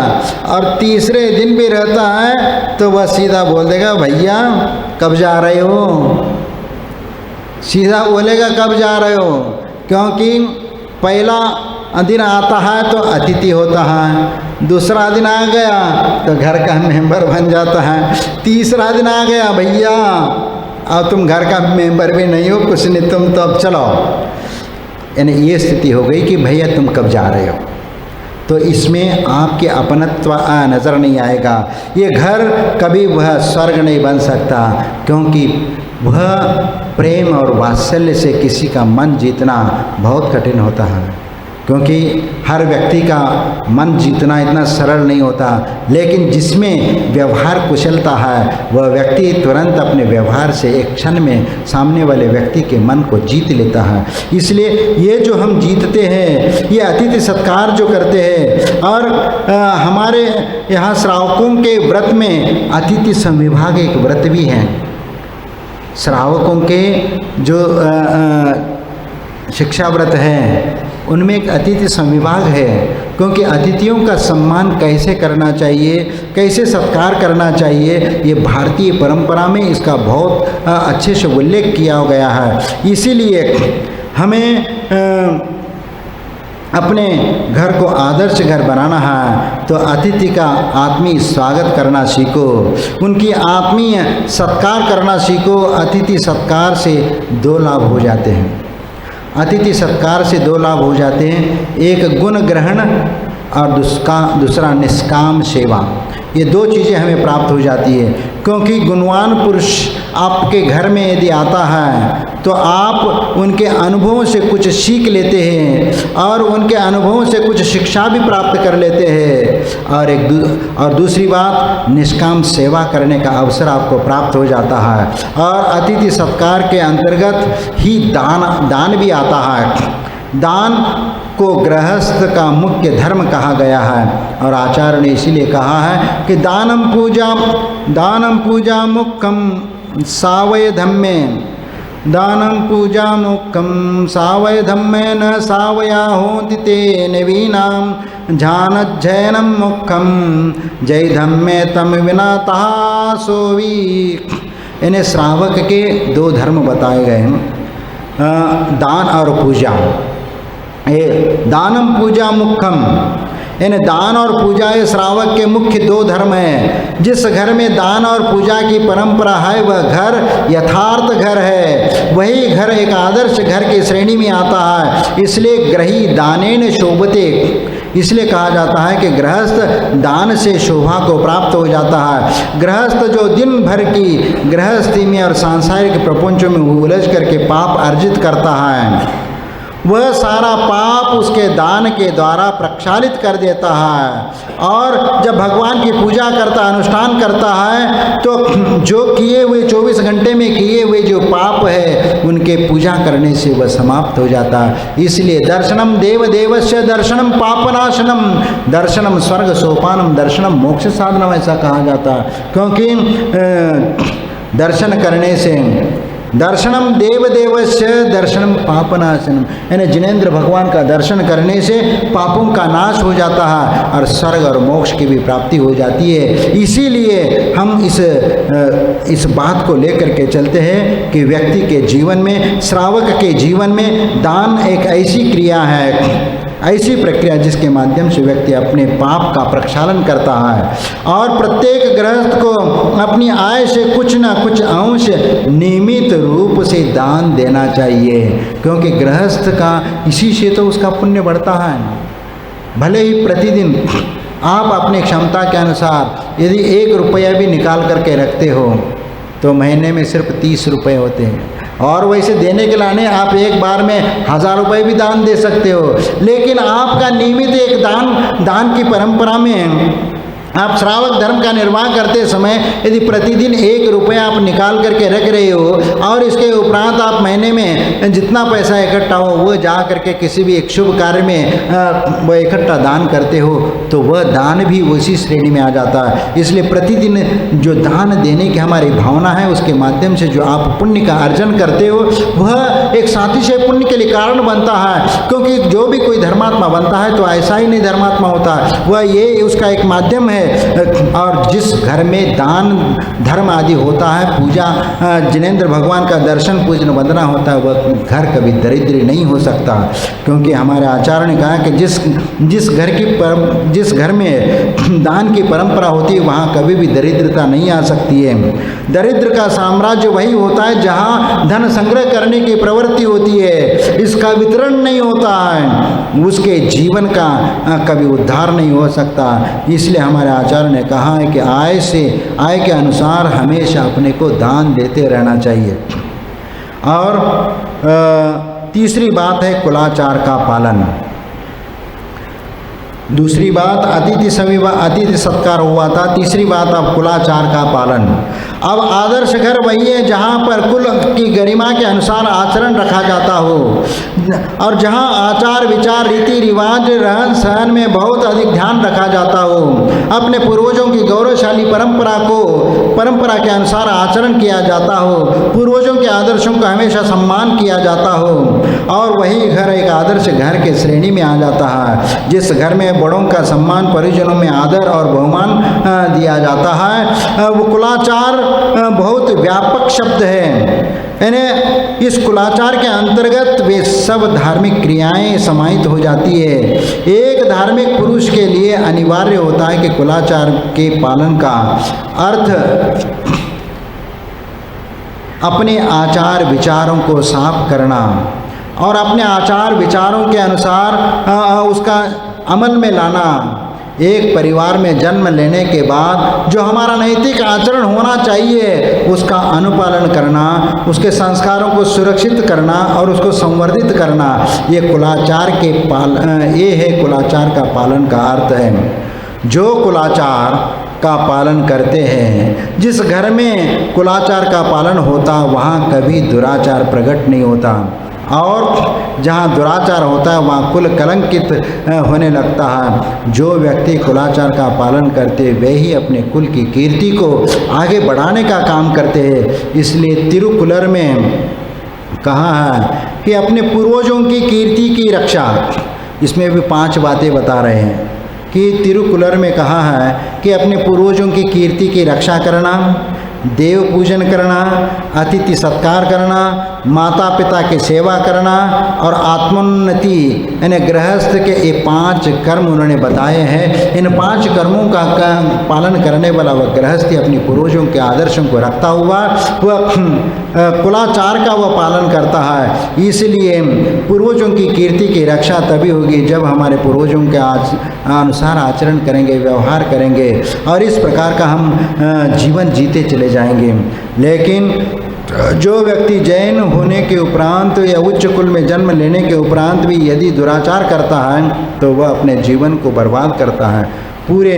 और तीसरे दिन भी रहता है तो वह सीधा बोल देगा भैया कब जा रहे हो, सीधा बोलेगा कब जा रहे हो। क्योंकि पहला दिन आता है तो अतिथि होता है, दूसरा दिन आ गया तो घर का मेंबर बन जाता है, तीसरा दिन आ गया भैया अब तुम घर का मेंबर भी नहीं हो, कुछ नहीं, तुम तो अब चलो। यानी ये स्थिति हो गई कि भैया तुम कब जा रहे हो। तो इसमें आपके अपनत्व नज़र नहीं आएगा। ये घर कभी वह स्वर्ग नहीं बन सकता, क्योंकि वह प्रेम और वात्सल्य से किसी का मन जीतना बहुत कठिन होता है। क्योंकि हर व्यक्ति का मन जीतना इतना सरल नहीं होता, लेकिन जिसमें व्यवहार कुशलता है वह व्यक्ति तुरंत अपने व्यवहार से एक क्षण में सामने वाले व्यक्ति के मन को जीत लेता है। इसलिए ये जो हम जीतते हैं, ये अतिथि सत्कार जो करते हैं, और हमारे यहाँ श्रावकों के व्रत में अतिथि संविभाग एक व्रत भी है। श्रावकों के जो शिक्षा व्रत है उनमें एक अतिथि संविभाग है, क्योंकि अतिथियों का सम्मान कैसे करना चाहिए, कैसे सत्कार करना चाहिए, ये भारतीय परंपरा में इसका बहुत अच्छे से उल्लेख किया गया है। इसीलिए हमें अपने घर को आदर्श घर बनाना है तो अतिथि का आत्मीय स्वागत करना सीखो, उनकी आत्मीय सत्कार करना सीखो। अतिथि सत्कार से 2 लाभ हो जाते हैं। अतिथि सत्कार से 2 लाभ हो जाते हैं, एक गुण ग्रहण और दूसरा निष्काम सेवा। ये 2 चीज़ें हमें प्राप्त हो जाती है, क्योंकि गुणवान पुरुष आपके घर में यदि आता है तो आप उनके अनुभवों से कुछ सीख लेते हैं और उनके अनुभवों से कुछ शिक्षा भी प्राप्त कर लेते हैं। और दूसरी बात, निष्काम सेवा करने का अवसर आपको प्राप्त हो जाता है। और अतिथि सत्कार के अंतर्गत ही दान भी आता है। दान को गृहस्थ का मुख्य धर्म कहा गया है, और आचार्य ने इसीलिए कहा है कि दानम पूजा मुख्यम सावय धम्मे, दानम पूजा मुख्यम सावय धम्मे न सावया होति ते नवीनाम झानज्जैनम मुख्यम जय धम्मे तम विना तहा सोवी। इन्हें श्रावक के 2 धर्म बताए गए हैं, दान और पूजा। दानम पूजा मुख्यम, यानी दान और पूजा ये श्रावक के मुख्य 2 धर्म हैं। जिस घर में दान और पूजा की परंपरा है वह घर यथार्थ घर है, वही घर एक आदर्श घर की श्रेणी में आता है। इसलिए ग्रही दानेन शोभते, इसलिए कहा जाता है कि गृहस्थ दान से शोभा को प्राप्त हो जाता है। गृहस्थ जो दिन भर की गृहस्थी में और सांसारिक प्रपंचों में उलझ करके पाप अर्जित करता है, वह सारा पाप उसके दान के द्वारा प्रक्षालित कर देता है। और जब भगवान की पूजा करता, अनुष्ठान करता है, तो जो किए हुए 24 घंटे में किए हुए जो पाप है उनके पूजा करने से वह समाप्त हो जाता है। इसलिए दर्शनम देव देवस्य दर्शनम पापनाशनम दर्शनम स्वर्ग सोपानम दर्शनम मोक्ष साधनम, ऐसा कहा जाता है। क्योंकि दर्शन करने से, दर्शनम देव देवस्य दर्शनम पापनाशनम, यानी जिनेंद्र भगवान का दर्शन करने से पापों का नाश हो जाता है और स्वर्ग और मोक्ष की भी प्राप्ति हो जाती है। इसीलिए हम इस बात को लेकर के चलते हैं कि व्यक्ति के जीवन में, श्रावक के जीवन में दान एक ऐसी क्रिया है, ऐसी प्रक्रिया जिसके माध्यम से व्यक्ति अपने पाप का प्रक्षालन करता है। और प्रत्येक गृहस्थ को अपनी आय से कुछ न कुछ अंश नियमित रूप से दान देना चाहिए, क्योंकि गृहस्थ का इसी से तो उसका पुण्य बढ़ता है। भले ही प्रतिदिन आप अपनी क्षमता के अनुसार यदि 1 रुपया भी निकाल करके रखते हो तो महीने में सिर्फ 30 रुपये होते हैं। और वैसे देने के लाने आप एक बार में 1000 रुपये भी दान दे सकते हो। लेकिन आपका नियमित एक दान की परंपरा में आप श्रावक धर्म का निर्वाह करते समय यदि प्रतिदिन 1 रुपया आप निकाल करके रख रहे हो और इसके उपरांत आप महीने में जितना पैसा इकट्ठा हो वो जा करके किसी भी एक शुभ कार्य में वह इकट्ठा दान करते हो, तो वह दान भी उसी श्रेणी में आ जाता है। इसलिए प्रतिदिन जो दान देने की हमारी भावना है, उसके माध्यम से जो आप पुण्य का अर्जन करते हो वह एक सातिशय पुण्य के लिए कारण बनता है। क्योंकि जो भी कोई धर्मात्मा बनता है तो ऐसा ही नहीं धर्मात्मा होता, वह ये उसका एक माध्यम है। और जिस घर में दान धर्म आदि होता है, पूजा जिनेंद्र भगवान का दर्शन पूजन वंदना होता है, वह घर कभी दरिद्र नहीं हो सकता। क्योंकि हमारे आचार्य ने कहा कि जिस घर में दान की परंपरा होती है वहाँ कभी भी दरिद्रता नहीं आ सकती है। दरिद्र का साम्राज्य वही होता है जहाँ धन संग्रह करने की प्रवृत्ति होती है, इसका वितरण नहीं होता है, उसके जीवन का कभी उद्धार नहीं हो सकता। इसलिए हमारे आचार्य ने कहा है कि आय के अनुसार हमेशा अपने को दान देते रहना चाहिए। और तीसरी बात है कुलाचार का पालन। दूसरी बात अतिथि सत्कार हुआ था। तीसरी बात अब कुलाचार का पालन। अब आदर्श घर वही है जहाँ पर कुल की गरिमा के अनुसार आचरण रखा जाता हो और जहाँ आचार विचार रीति रिवाज रहन सहन में बहुत अधिक ध्यान रखा जाता हो। अपने पूर्वजों की गौरवशाली परंपरा के अनुसार आचरण किया जाता हो, पूर्वजों के आदर्शों का हमेशा सम्मान किया जाता हो, और वही घर एक आदर्श घर के श्रेणी में आ जाता है। जिस घर में बड़ों का सम्मान, परिजनों में आदर और बहुमान दिया जाता है, वो कुलाचार बहुत व्यापक शब्द है। यानी इस कुलाचार के अंतर्गत वे सब धार्मिक क्रियाएं समाहित हो जाती है। एक धार्मिक पुरुष के लिए अनिवार्य होता है कि कुलाचार के पालन का अर्थ अपने आचार विचारों को साफ करना और अपने आचार विचारों के अनुसार उसका अमल में लाना। एक परिवार में जन्म लेने के बाद जो हमारा नैतिक आचरण होना चाहिए उसका अनुपालन करना, उसके संस्कारों को सुरक्षित करना और उसको संवर्धित करना, ये है कुलाचार का पालन का अर्थ है। जो कुलाचार का पालन करते हैं, जिस घर में कुलाचार का पालन होता वहाँ कभी दुराचार प्रकट नहीं होता, और जहाँ दुराचार होता है वहाँ कुल कलंकित होने लगता है। जो व्यक्ति कुलाचार का पालन करते वे ही अपने कुल की कीर्ति को आगे बढ़ाने का काम करते हैं। इसलिए तिरुकुलर में कहा है कि अपने पूर्वजों की कीर्ति की रक्षा, इसमें भी 5 बातें बता रहे हैं कि तिरुकुलर में कहा है कि अपने पूर्वजों की कीर्ति की रक्षा करना, देव पूजन करना, अतिथि सत्कार करना, माता पिता की सेवा करना और आत्मोन्नति, यानी गृहस्थ के ये 5 कर्म उन्होंने बताए हैं। इन 5 कर्मों का पालन करने वाला वह गृहस्थी अपनी पूर्वजों के आदर्शों को रखता हुआ वह कुलाचार का वह पालन करता है। इसलिए पूर्वजों की कीर्ति की रक्षा तभी होगी जब हमारे पूर्वजों के अनुसार आचरण करेंगे, व्यवहार करेंगे, और इस प्रकार का हम जीवन जीते चले जाएंगे। लेकिन जो व्यक्ति जैन होने के उपरांत या उच्च कुल में जन्म लेने के उपरांत भी यदि दुराचार करता है तो वह अपने जीवन को बर्बाद करता है, पूरे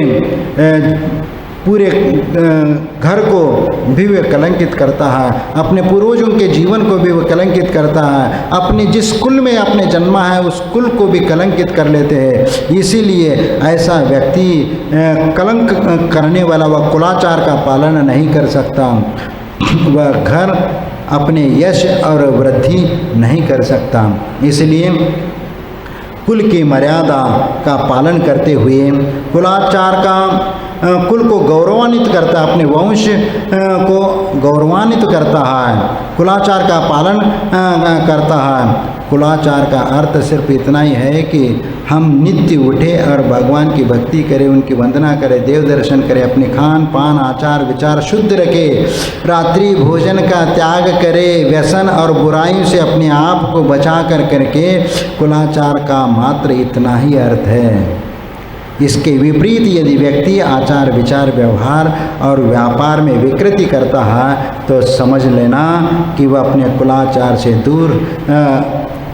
घर को भी वह कलंकित करता है, अपने पूर्वजों के जीवन को भी वह कलंकित करता है, अपने जिस कुल में अपने जन्मा है उस कुल को भी कलंकित कर लेते हैं। इसीलिए ऐसा व्यक्ति कलंक करने वाला वह कुलाचार का पालन नहीं कर सकता, वह घर अपने यश और वृद्धि नहीं कर सकता। इसलिए कुल की मर्यादा का पालन करते हुए कुलाचार का कुल को गौरवान्वित करता है, अपने वंश को गौरवान्वित करता है, कुलाचार का पालन करता है। कुलाचार का अर्थ सिर्फ इतना ही है कि हम नित्य उठे और भगवान की भक्ति करें, उनकी वंदना करें, देव दर्शन करें, अपने खान पान आचार विचार शुद्ध रखें, रात्रि भोजन का त्याग करें, व्यसन और बुराइयों से अपने आप को बचा करके कुलाचार का मात्र इतना ही अर्थ है। इसके विपरीत यदि व्यक्ति आचार विचार व्यवहार और व्यापार में विकृति करता है तो समझ लेना कि वह अपने कुलाचार से दूर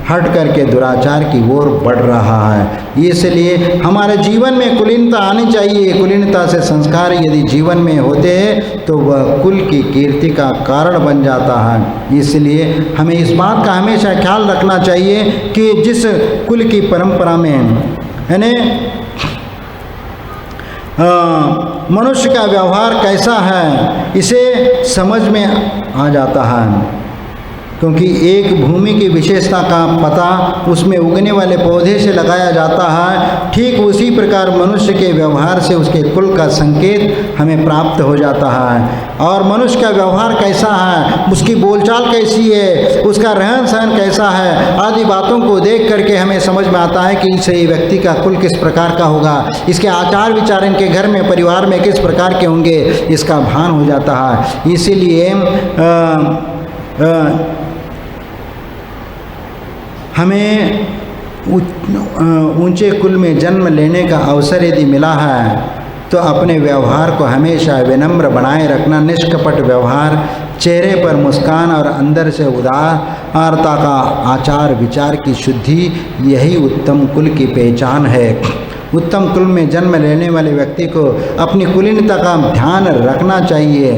हट करके दुराचार की ओर बढ़ रहा है। इसलिए हमारे जीवन में कुलीनता आनी चाहिए। कुलीनता से संस्कार यदि जीवन में होते हैं तो वह कुल की कीर्ति का कारण बन जाता है। इसलिए हमें इस बात का हमेशा ख्याल रखना चाहिए कि जिस कुल की परंपरा में यानी मनुष्य का व्यवहार कैसा है इसे समझ में आ जाता है, क्योंकि एक भूमि की विशेषता का पता उसमें उगने वाले पौधे से लगाया जाता है, ठीक उसी प्रकार मनुष्य के व्यवहार से उसके कुल का संकेत हमें प्राप्त हो जाता है। और मनुष्य का व्यवहार कैसा है, उसकी बोलचाल कैसी है, उसका रहन सहन कैसा है, आदि बातों को देख करके हमें समझ में आता है कि इस व्यक्ति का कुल किस प्रकार का होगा, इसके आचार विचार इनके घर में परिवार में किस प्रकार के होंगे, इसका भान हो जाता है। इसीलिए हमें ऊंचे कुल में जन्म लेने का अवसर यदि मिला है तो अपने व्यवहार को हमेशा विनम्र बनाए रखना, निष्कपट व्यवहार, चेहरे पर मुस्कान और अंदर से उदारता का आचार विचार की शुद्धि, यही उत्तम कुल की पहचान है। उत्तम कुल में जन्म लेने वाले व्यक्ति को अपनी कुलीनता का ध्यान रखना चाहिए।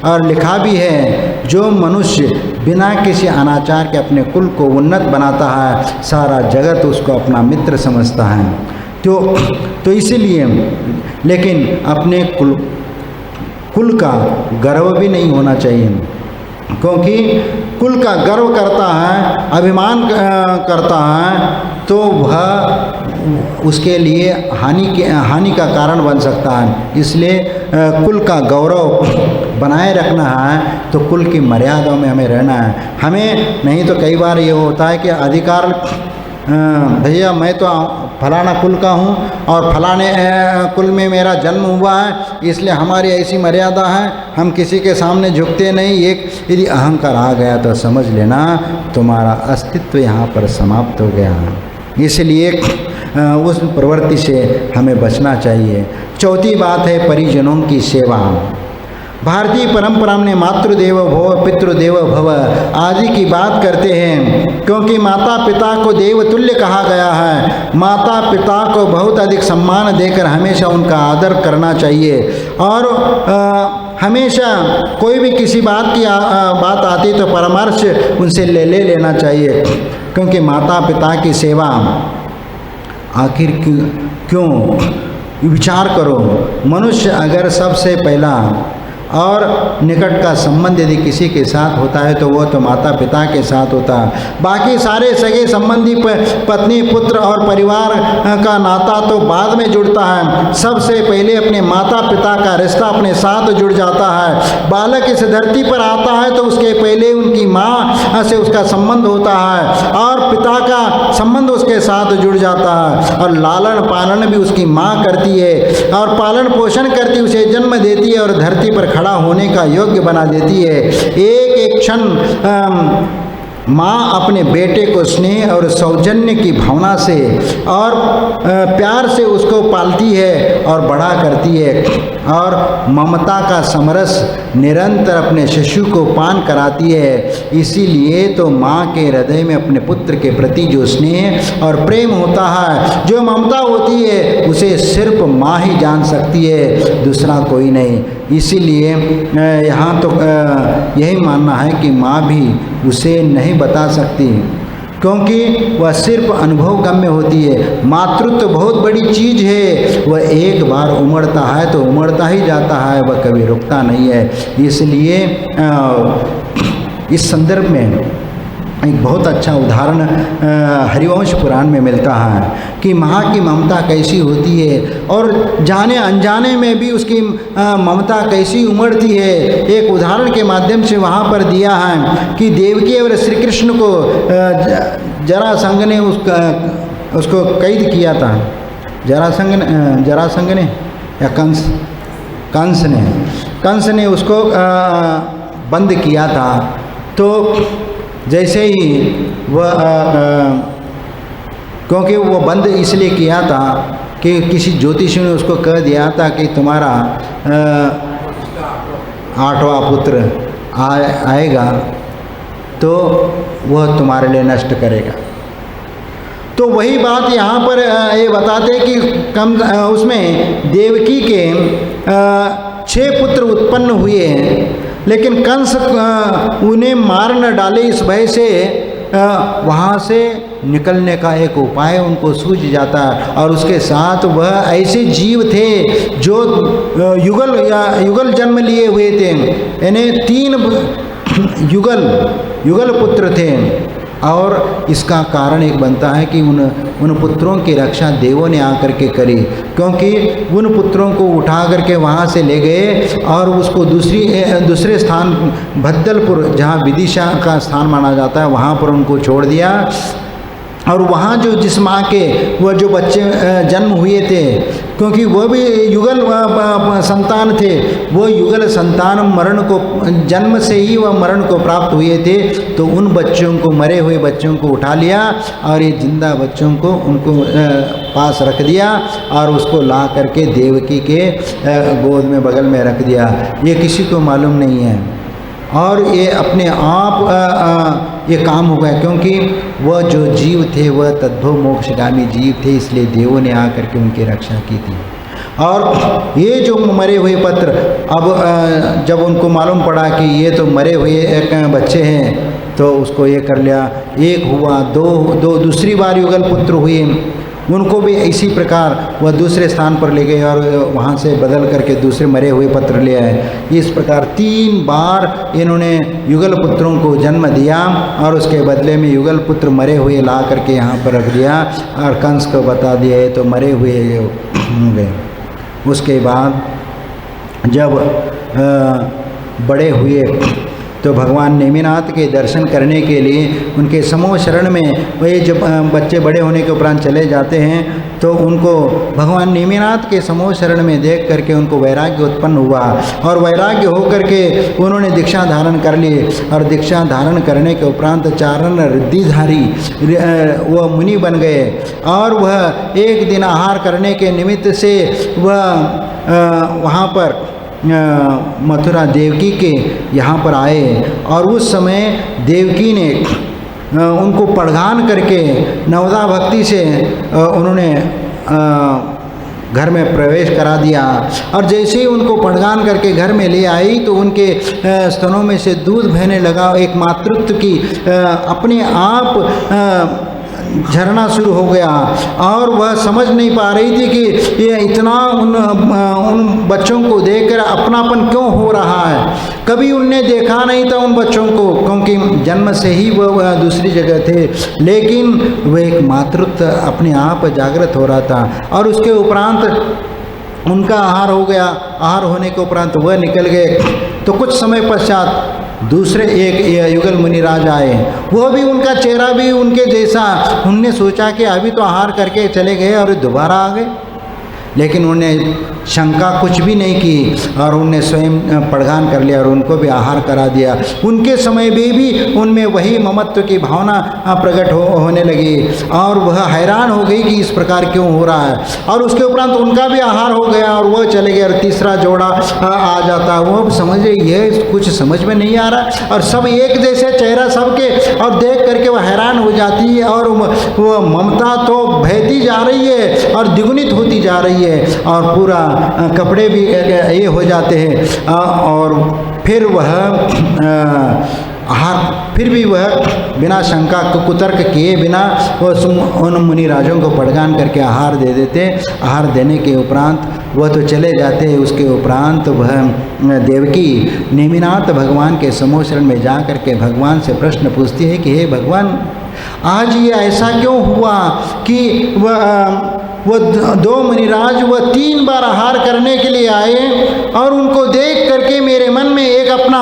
और लिखा भी है, जो मनुष्य बिना किसी अनाचार के अपने कुल को उन्नत बनाता है सारा जगत उसको अपना मित्र समझता है। तो इसीलिए लेकिन अपने कुल का गर्व भी नहीं होना चाहिए, क्योंकि कुल का गर्व करता है, अभिमान करता है तो वह उसके लिए हानि का कारण बन सकता है। इसलिए कुल का गौरव बनाए रखना है तो कुल की मर्यादाओं में हमें रहना है। हमें नहीं तो कई बार ये होता है कि अधिकार भैया मैं तो फलाना कुल का हूँ और फलाने कुल में मेरा जन्म हुआ है, इसलिए हमारी ऐसी मर्यादा है, हम किसी के सामने झुकते नहीं। एक यदि अहंकार आ गया तो समझ लेना तुम्हारा अस्तित्व यहाँ पर समाप्त हो गया। इसलिए उस प्रवृत्ति से हमें बचना चाहिए। चौथी बात है परिजनों की सेवा। भारतीय परंपरा में मातृदेव भव पितृदेव भव आदि की बात करते हैं, क्योंकि माता पिता को देव तुल्य कहा गया है। माता पिता को बहुत अधिक सम्मान देकर हमेशा उनका आदर करना चाहिए और हमेशा कोई भी किसी बात की बात आती तो परामर्श उनसे ले लेना चाहिए, क्योंकि माता पिता की सेवा आखिर क्यों विचार करो, मनुष्य अगर सबसे पहला और निकट का संबंध यदि किसी के साथ होता है तो वो तो माता पिता के साथ होता है। बाकी सारे सगे संबंधी पत्नी पुत्र और परिवार का नाता तो बाद में जुड़ता है। सबसे पहले अपने माता पिता का रिश्ता अपने साथ जुड़ जाता है। बालक इस धरती पर आता है तो उसके पहले उनकी माँ से उसका संबंध होता है और पिता का संबंध उसके साथ जुड़ जाता है और लालन पालन भी उसकी माँ करती है और पालन पोषण करती, उसे जन्म देती है और धरती पर खड़ा होने का योग्य बना देती है। एक एक क्षण माँ अपने बेटे को स्नेह और सौजन्य की भावना से और प्यार से उसको पालती है और बड़ा करती है। और ममता का समरस निरंतर अपने शिशु को पान कराती है। इसीलिए तो माँ के हृदय में अपने पुत्र के प्रति जो स्नेह और प्रेम होता है, जो ममता होती है, उसे सिर्फ माँ ही जान सकती है, दूसरा कोई नहीं। इसीलिए यहाँ तो यही मानना है कि माँ भी उसे नहीं बता सकती, क्योंकि वह सिर्फ अनुभव गम्य होती है। मातृत्व बहुत बड़ी चीज़ है, वह एक बार उमड़ता है तो उमड़ता ही जाता है, वह कभी रुकता नहीं है। इसलिए इस संदर्भ में एक बहुत अच्छा उदाहरण हरिवंश पुराण में मिलता है कि माँ की ममता कैसी होती है और जाने अनजाने में भी उसकी ममता कैसी उमड़ती है। एक उदाहरण के माध्यम से वहाँ पर दिया है कि देवकी और श्री कृष्ण को जरासंध ने उसको कैद किया था। जरासंध ने या कंस ने उसको बंद किया था। तो जैसे ही वह क्योंकि वो बंद इसलिए किया था कि किसी ज्योतिषी ने उसको कह दिया था कि तुम्हारा 8वां पुत्र आएगा तो वह तुम्हारे लिए नष्ट करेगा। तो वही बात यहाँ पर ये बताते कि उसमें देवकी के 6 पुत्र उत्पन्न हुए हैं, लेकिन कंस उन्हें मार न डाले, इस भय से वहाँ से निकलने का एक उपाय उनको सूझ जाता है। और उसके साथ वह ऐसे जीव थे जो युगल जन्म लिए हुए थे, यानी 3 युगल पुत्र थे। और इसका कारण एक बनता है कि उन पुत्रों की रक्षा देवों ने आकर के करी, क्योंकि उन पुत्रों को उठा करके वहाँ से ले गए और उसको दूसरे स्थान भद्दलपुर, जहाँ विदिशा का स्थान माना जाता है, वहाँ पर उनको छोड़ दिया। और वहाँ जो जिस माँ के वह जो बच्चे जन्म हुए थे, क्योंकि वह भी युगल संतान थे, वो युगल संतान मरण को जन्म से ही वह मरण को प्राप्त हुए थे। तो उन बच्चों को, मरे हुए बच्चों को उठा लिया और ये जिंदा बच्चों को उनको पास रख दिया और उसको ला करके देवकी के गोद में बगल में रख दिया। ये किसी को मालूम नहीं है और ये अपने आप ये काम हो गया, क्योंकि वह जो जीव थे वह तद्भव मोक्षगामी जीव थे, इसलिए देवों ने आकर के उनकी रक्षा की थी। और ये जो मरे हुए पुत्र, अब जब उनको मालूम पड़ा कि ये तो मरे हुए बच्चे हैं, तो उसको ये कर लिया। 1 हुआ, 2 दूसरी बार युगल पुत्र हुए, उनको भी इसी प्रकार वह दूसरे स्थान पर ले गए और वहाँ से बदल करके दूसरे मरे हुए पुत्र ले आए। इस प्रकार 3 बार इन्होंने युगल पुत्रों को जन्म दिया और उसके बदले में युगल पुत्र मरे हुए ला करके यहाँ पर रख दिया और कंस को बता दिया ये तो मरे हुए गए। उसके बाद जब बड़े हुए तो भगवान नेमिनाथ के दर्शन करने के लिए उनके समूह शरण में वे जब बच्चे बड़े होने के उपरांत चले जाते हैं, तो उनको भगवान नेमिनाथ के समूह शरण में देख करके उनको वैराग्य उत्पन्न हुआ और वैराग्य हो करके उन्होंने दीक्षा धारण कर ली। और दीक्षा धारण करने के उपरांत चारण रिद्धिधारी वह मुनि बन गए और वह एक दिन आहार करने के निमित्त से वह वहाँ पर मथुरा देवकी के यहाँ पर आए और उस समय देवकी ने उनको पड़घान करके नवदा भक्ति से उन्होंने घर में प्रवेश करा दिया। और जैसे ही उनको पड़घान करके घर में ले आई तो उनके स्तनों में से दूध बहने लगा। एक मातृत्व की अपने आप झरना शुरू हो गया और वह समझ नहीं पा रही थी कि ये इतना उन बच्चों को देखकर अपनापन क्यों हो रहा है। कभी उनने देखा नहीं था उन बच्चों को, क्योंकि जन्म से ही वह दूसरी जगह थे, लेकिन वह एक मातृत्व अपने आप जागृत हो रहा था। और उसके उपरांत उनका आहार हो गया। आहार होने के उपरांत वह निकल गए। तो कुछ समय पश्चात दूसरे एक युगल मुनिराज आए, वह भी उनका चेहरा भी उनके जैसा। उनने सोचा कि अभी तो आहार करके चले गए और दोबारा आ गए, लेकिन उन्होंने शंका कुछ भी नहीं की और उनने स्वयं प्रदान कर लिया और उनको भी आहार करा दिया। उनके समय में भी उनमें वही ममत्व की भावना प्रकट होने लगी और वह हैरान हो गई कि इस प्रकार क्यों हो रहा है। और उसके उपरांत उनका भी आहार हो गया और वह चले गए और तीसरा जोड़ा आ जाता। वो समझे ये कुछ समझ में नहीं आ रहा और सब एक जैसे चेहरा सबके, और देख करके वह हैरान हो जाती है और वो ममता तो बहती जा रही है और द्विगुणित होती जा रही है और पूरा कपड़े भी ये हो जाते हैं। और फिर वह आहार, फिर भी वह बिना शंका कुतर्क किए बिना उन मुनिराजों को प्रदान करके आहार दे देते। आहार देने के उपरांत वह तो चले जाते। उसके उपरांत वह देवकी नेमिनाथ भगवान के समूह शरण में जा कर के भगवान से प्रश्न पूछती है कि हे भगवान, आज ये ऐसा क्यों हुआ कि वह दो मुनिराज वह 3 बार आहार करने के लिए आए और उनको देख करके मेरे मन में एक अपना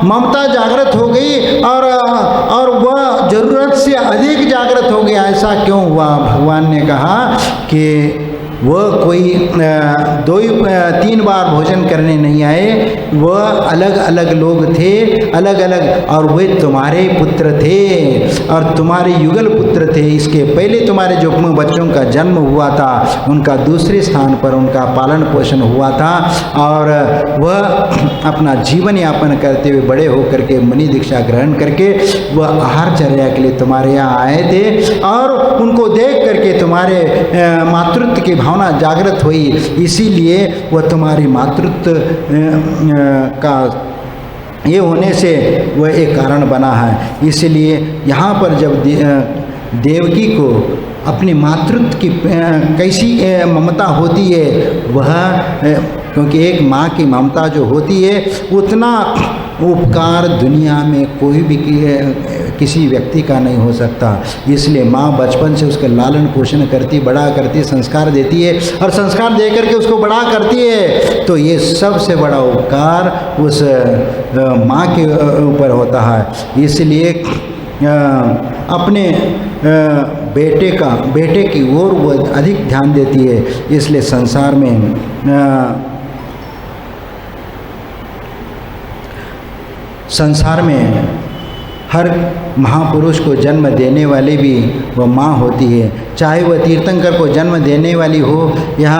ममता जागृत हो गई और वह ज़रूरत से अधिक जागृत हो गया। ऐसा क्यों हुआ? भगवान ने कहा कि वह कोई 2-3 बार भोजन करने नहीं आए, वह अलग अलग लोग थे, अलग अलग, और वे तुम्हारे पुत्र थे और तुम्हारे युगल पुत्र थे। इसके पहले तुम्हारे जो बच्चों का जन्म हुआ था उनका दूसरे स्थान पर उनका पालन पोषण हुआ था और वह अपना जीवन यापन करते हुए बड़े होकर के मुनि दीक्षा ग्रहण करके वह आहारचर्या के लिए तुम्हारे यहाँ आए थे और उनको देख करके तुम्हारे मातृत्व की भावना जागृत हुई, इसीलिए वह तुम्हारी मातृत्व का ये होने से वह एक कारण बना है। इसलिए यहाँ पर जब देवकी को अपनी मातृत्व की कैसी ममता होती है, वह क्योंकि एक माँ की ममता जो होती है उतना उपकार दुनिया में कोई भी किसी व्यक्ति का नहीं हो सकता। इसलिए माँ बचपन से उसका लालन पोषण करती, बड़ा करती, संस्कार देती है और संस्कार दे करके उसको बड़ा करती है। तो ये सबसे बड़ा उपकार उस माँ के ऊपर होता है। इसलिए अपने बेटे की ओर वो अधिक ध्यान देती है। इसलिए संसार में हर महापुरुष को जन्म देने वाली भी वह माँ होती है। चाहे वह तीर्थंकर को जन्म देने वाली हो या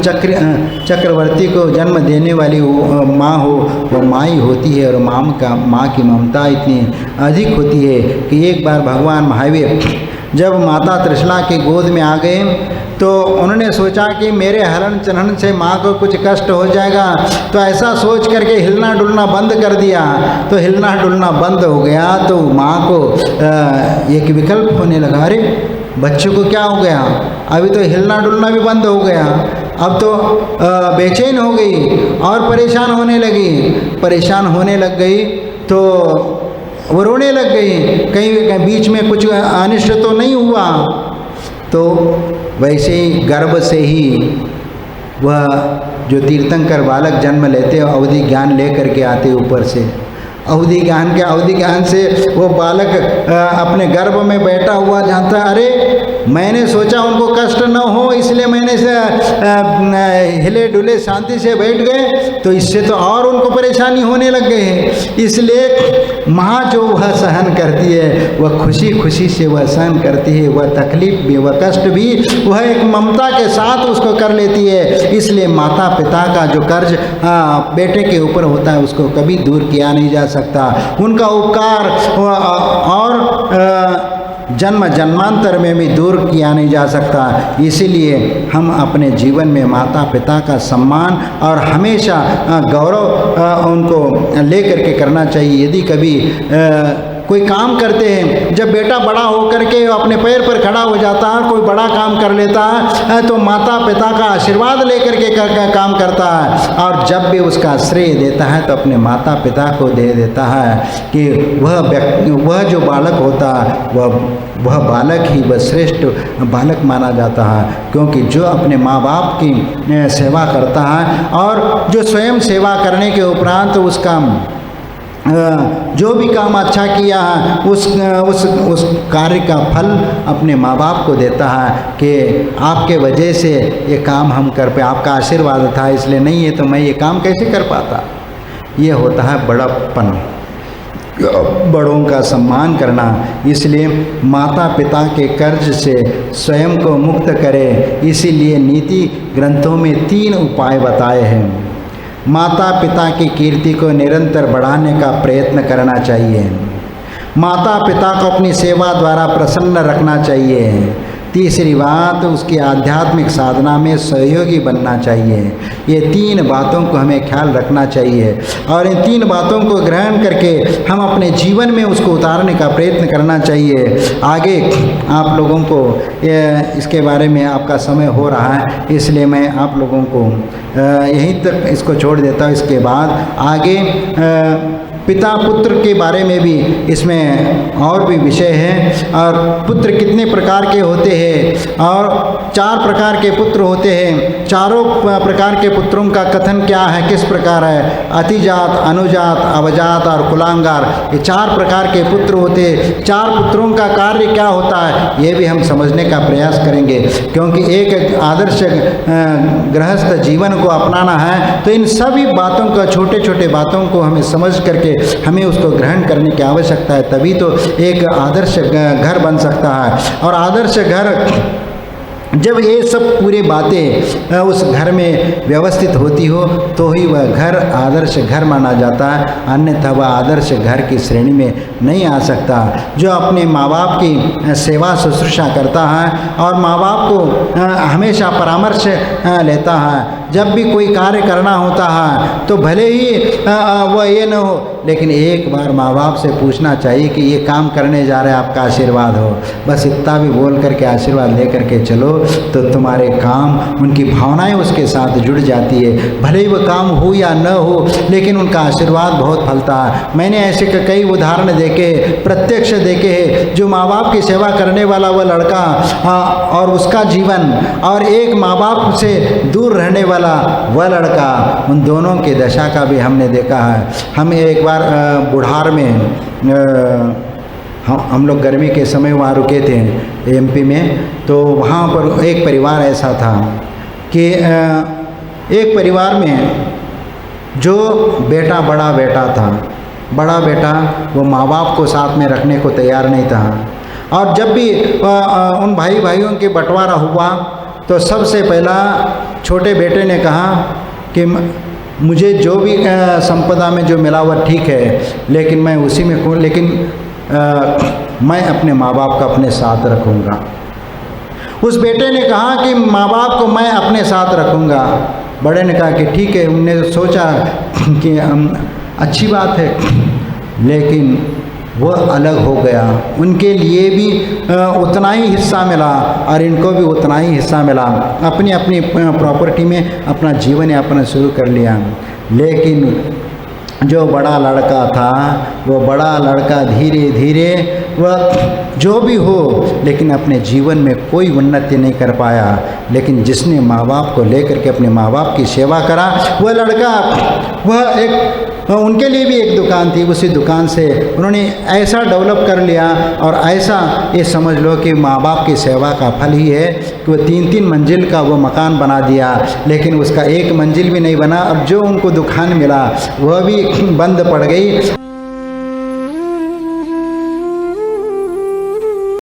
चक्रवर्ती को जन्म देने वाली माँ हो, वह माँ ही होती है। और माँ की ममता इतनी अधिक होती है कि एक बार भगवान महावीर जब माता त्रिशला की गोद में आ गए तो उन्होंने सोचा कि मेरे हरण चलन से माँ को कुछ कष्ट हो जाएगा, तो ऐसा सोच करके हिलना डुलना बंद कर दिया। तो हिलना डुलना बंद हो गया तो माँ को एक विकल्प होने लगा, अरे बच्चे को क्या हो गया, अभी तो हिलना डुलना भी बंद हो गया, अब तो बेचैन हो गई और परेशान होने लगी। परेशान होने लग गई तो वो रोने लग गई, कहीं बीच में कुछ अनिष्ट तो नहीं हुआ। तो वैसे ही गर्भ से ही वह जो तीर्थंकर बालक जन्म लेते अवधि ज्ञान ले करके आते ऊपर से, अवधि ज्ञान से वो बालक अपने गर्भ में बैठा हुआ जानता, अरे मैंने सोचा उनको कष्ट न हो इसलिए मैंने से हिले डुले शांति से बैठ गए, तो इससे तो और उनको परेशानी होने लग गई है। इसलिए माँ जो वह सहन करती है वह खुशी खुशी से वह सहन करती है, वह तकलीफ भी वह कष्ट भी वह एक ममता के साथ उसको कर लेती है। इसलिए माता पिता का जो कर्ज बेटे के ऊपर होता है उसको कभी दूर किया नहीं जा सकता। उनका उपकार और जन्म जन्मांतर में भी दूर किया नहीं जा सकता। इसीलिए हम अपने जीवन में माता पिता का सम्मान और हमेशा गौरव उनको ले करके करना चाहिए। यदि कभी कोई काम करते हैं, जब बेटा बड़ा होकर के अपने पैर पर खड़ा हो जाता है, कोई बड़ा काम कर लेता है तो माता पिता का आशीर्वाद लेकर के काम करता है और जब भी उसका श्रेय देता है तो अपने माता पिता को दे देता है कि वह जो बालक होता है वह बालक ही वह श्रेष्ठ बालक माना जाता है, क्योंकि जो अपने माँ बाप की सेवा करता है और जो स्वयं सेवा करने के उपरांत उसका जो भी काम अच्छा किया है उस कार्य का फल अपने माँ बाप को देता है कि आपके वजह से ये काम हम कर पाए, आपका आशीर्वाद था इसलिए, नहीं है तो मैं ये काम कैसे कर पाता। ये होता है बड़प्पन, बड़ों का सम्मान करना। इसलिए माता पिता के कर्ज से स्वयं को मुक्त करें, इसीलिए नीति ग्रंथों में 3 उपाय बताए हैं। माता पिता की कीर्ति को निरंतर बढ़ाने का प्रयत्न करना चाहिए। माता पिता को अपनी सेवा द्वारा प्रसन्न रखना चाहिए। तीसरी बात, उसकी आध्यात्मिक साधना में सहयोगी बनना चाहिए। ये 3 बातों को हमें ख्याल रखना चाहिए और इन 3 बातों को ग्रहण करके हम अपने जीवन में उसको उतारने का प्रयत्न करना चाहिए। आगे आप लोगों को इसके बारे में आपका समय हो रहा है, इसलिए मैं आप लोगों को यहीं तक इसको छोड़ देता हूँ। इसके बाद आगे पिता पुत्र के बारे में भी इसमें और भी विषय हैं और पुत्र कितने प्रकार के होते हैं और 4 प्रकार के पुत्र होते हैं। चारों प्रकार के पुत्रों का कथन क्या है, किस प्रकार है, अतिजात, अनुजात, अवजात और कुलांगार, ये 4 प्रकार के पुत्र होते हैं। 4 पुत्रों का कार्य क्या होता है ये भी हम समझने का प्रयास करेंगे, क्योंकि एक आदर्श गृहस्थ जीवन को अपनाना है तो इन सभी बातों का, छोटे छोटे बातों को हमें समझ करके हमें उसको ग्रहण करने की आवश्यकता है, तभी तो एक आदर्श घर बन सकता है। और आदर्श घर, जब ये सब पूरी बातें उस घर में व्यवस्थित होती हो तो ही वह घर आदर्श घर माना जाता है, अन्यथा वह आदर्श घर की श्रेणी में नहीं आ सकता। जो अपने माँ बाप की सेवा शुश्रूषा करता है और माँ बाप को हमेशा परामर्श लेता है, जब भी कोई कार्य करना होता है तो भले ही वह ये न हो, लेकिन एक बार माँ बाप से पूछना चाहिए कि ये काम करने जा रहे हैं, आपका आशीर्वाद हो। बस इतना भी बोल करके आशीर्वाद ले करके चलो तो तुम्हारे काम, उनकी भावनाएं उसके साथ जुड़ जाती है। भले ही वह काम हो या न हो, लेकिन उनका आशीर्वाद बहुत फलता है। मैंने ऐसे कई उदाहरण देखे, प्रत्यक्ष देखे हैं, जो माँ बाप की सेवा करने वाला वह लड़का और उसका जीवन और एक माँ बाप से दूर रहने वाला वह लड़का, उन दोनों की दशा का भी हमने देखा है। हम एक बार बुढ़ार में हम लोग गर्मी के समय वहाँ रुके थे एमपी में, तो वहाँ पर एक परिवार ऐसा था कि एक परिवार में जो बड़ा बेटा था, बड़ा बेटा वो माँ बाप को साथ में रखने को तैयार नहीं था। और जब भी उन भाइयों के बंटवारा हुआ तो सबसे पहला छोटे बेटे ने कहा कि मुझे जो भी संपदा में जो मिला हुआ ठीक है, लेकिन मैं उसी में हूँ, लेकिन मैं अपने माँ बाप का अपने साथ रखूँगा। उस बेटे ने कहा कि माँ बाप को मैं अपने साथ रखूँगा। बड़े ने कहा कि ठीक है। उनने सोचा कि अच्छी बात है, लेकिन वह अलग हो गया। उनके लिए भी उतना ही हिस्सा मिला और इनको भी उतना ही हिस्सा मिला। अपनी अपनी प्रॉपर्टी में अपना जीवन यापन शुरू कर लिया। लेकिन जो बड़ा लड़का था, वो बड़ा लड़का धीरे धीरे वह जो भी हो, लेकिन अपने जीवन में कोई उन्नति नहीं कर पाया। लेकिन जिसने माँ बाप को लेकर के अपने माँ बाप की सेवा करा, वह लड़का, वह एक, उनके लिए भी एक दुकान थी, उसी दुकान से उन्होंने ऐसा डेवलप कर लिया और ऐसा ये समझ लो कि माँ बाप की सेवा का फल ही है कि वो 3-3 मंजिल का वो मकान बना दिया, लेकिन उसका 1 मंजिल भी नहीं बना और जो उनको दुकान मिला वह भी बंद पड़ गई।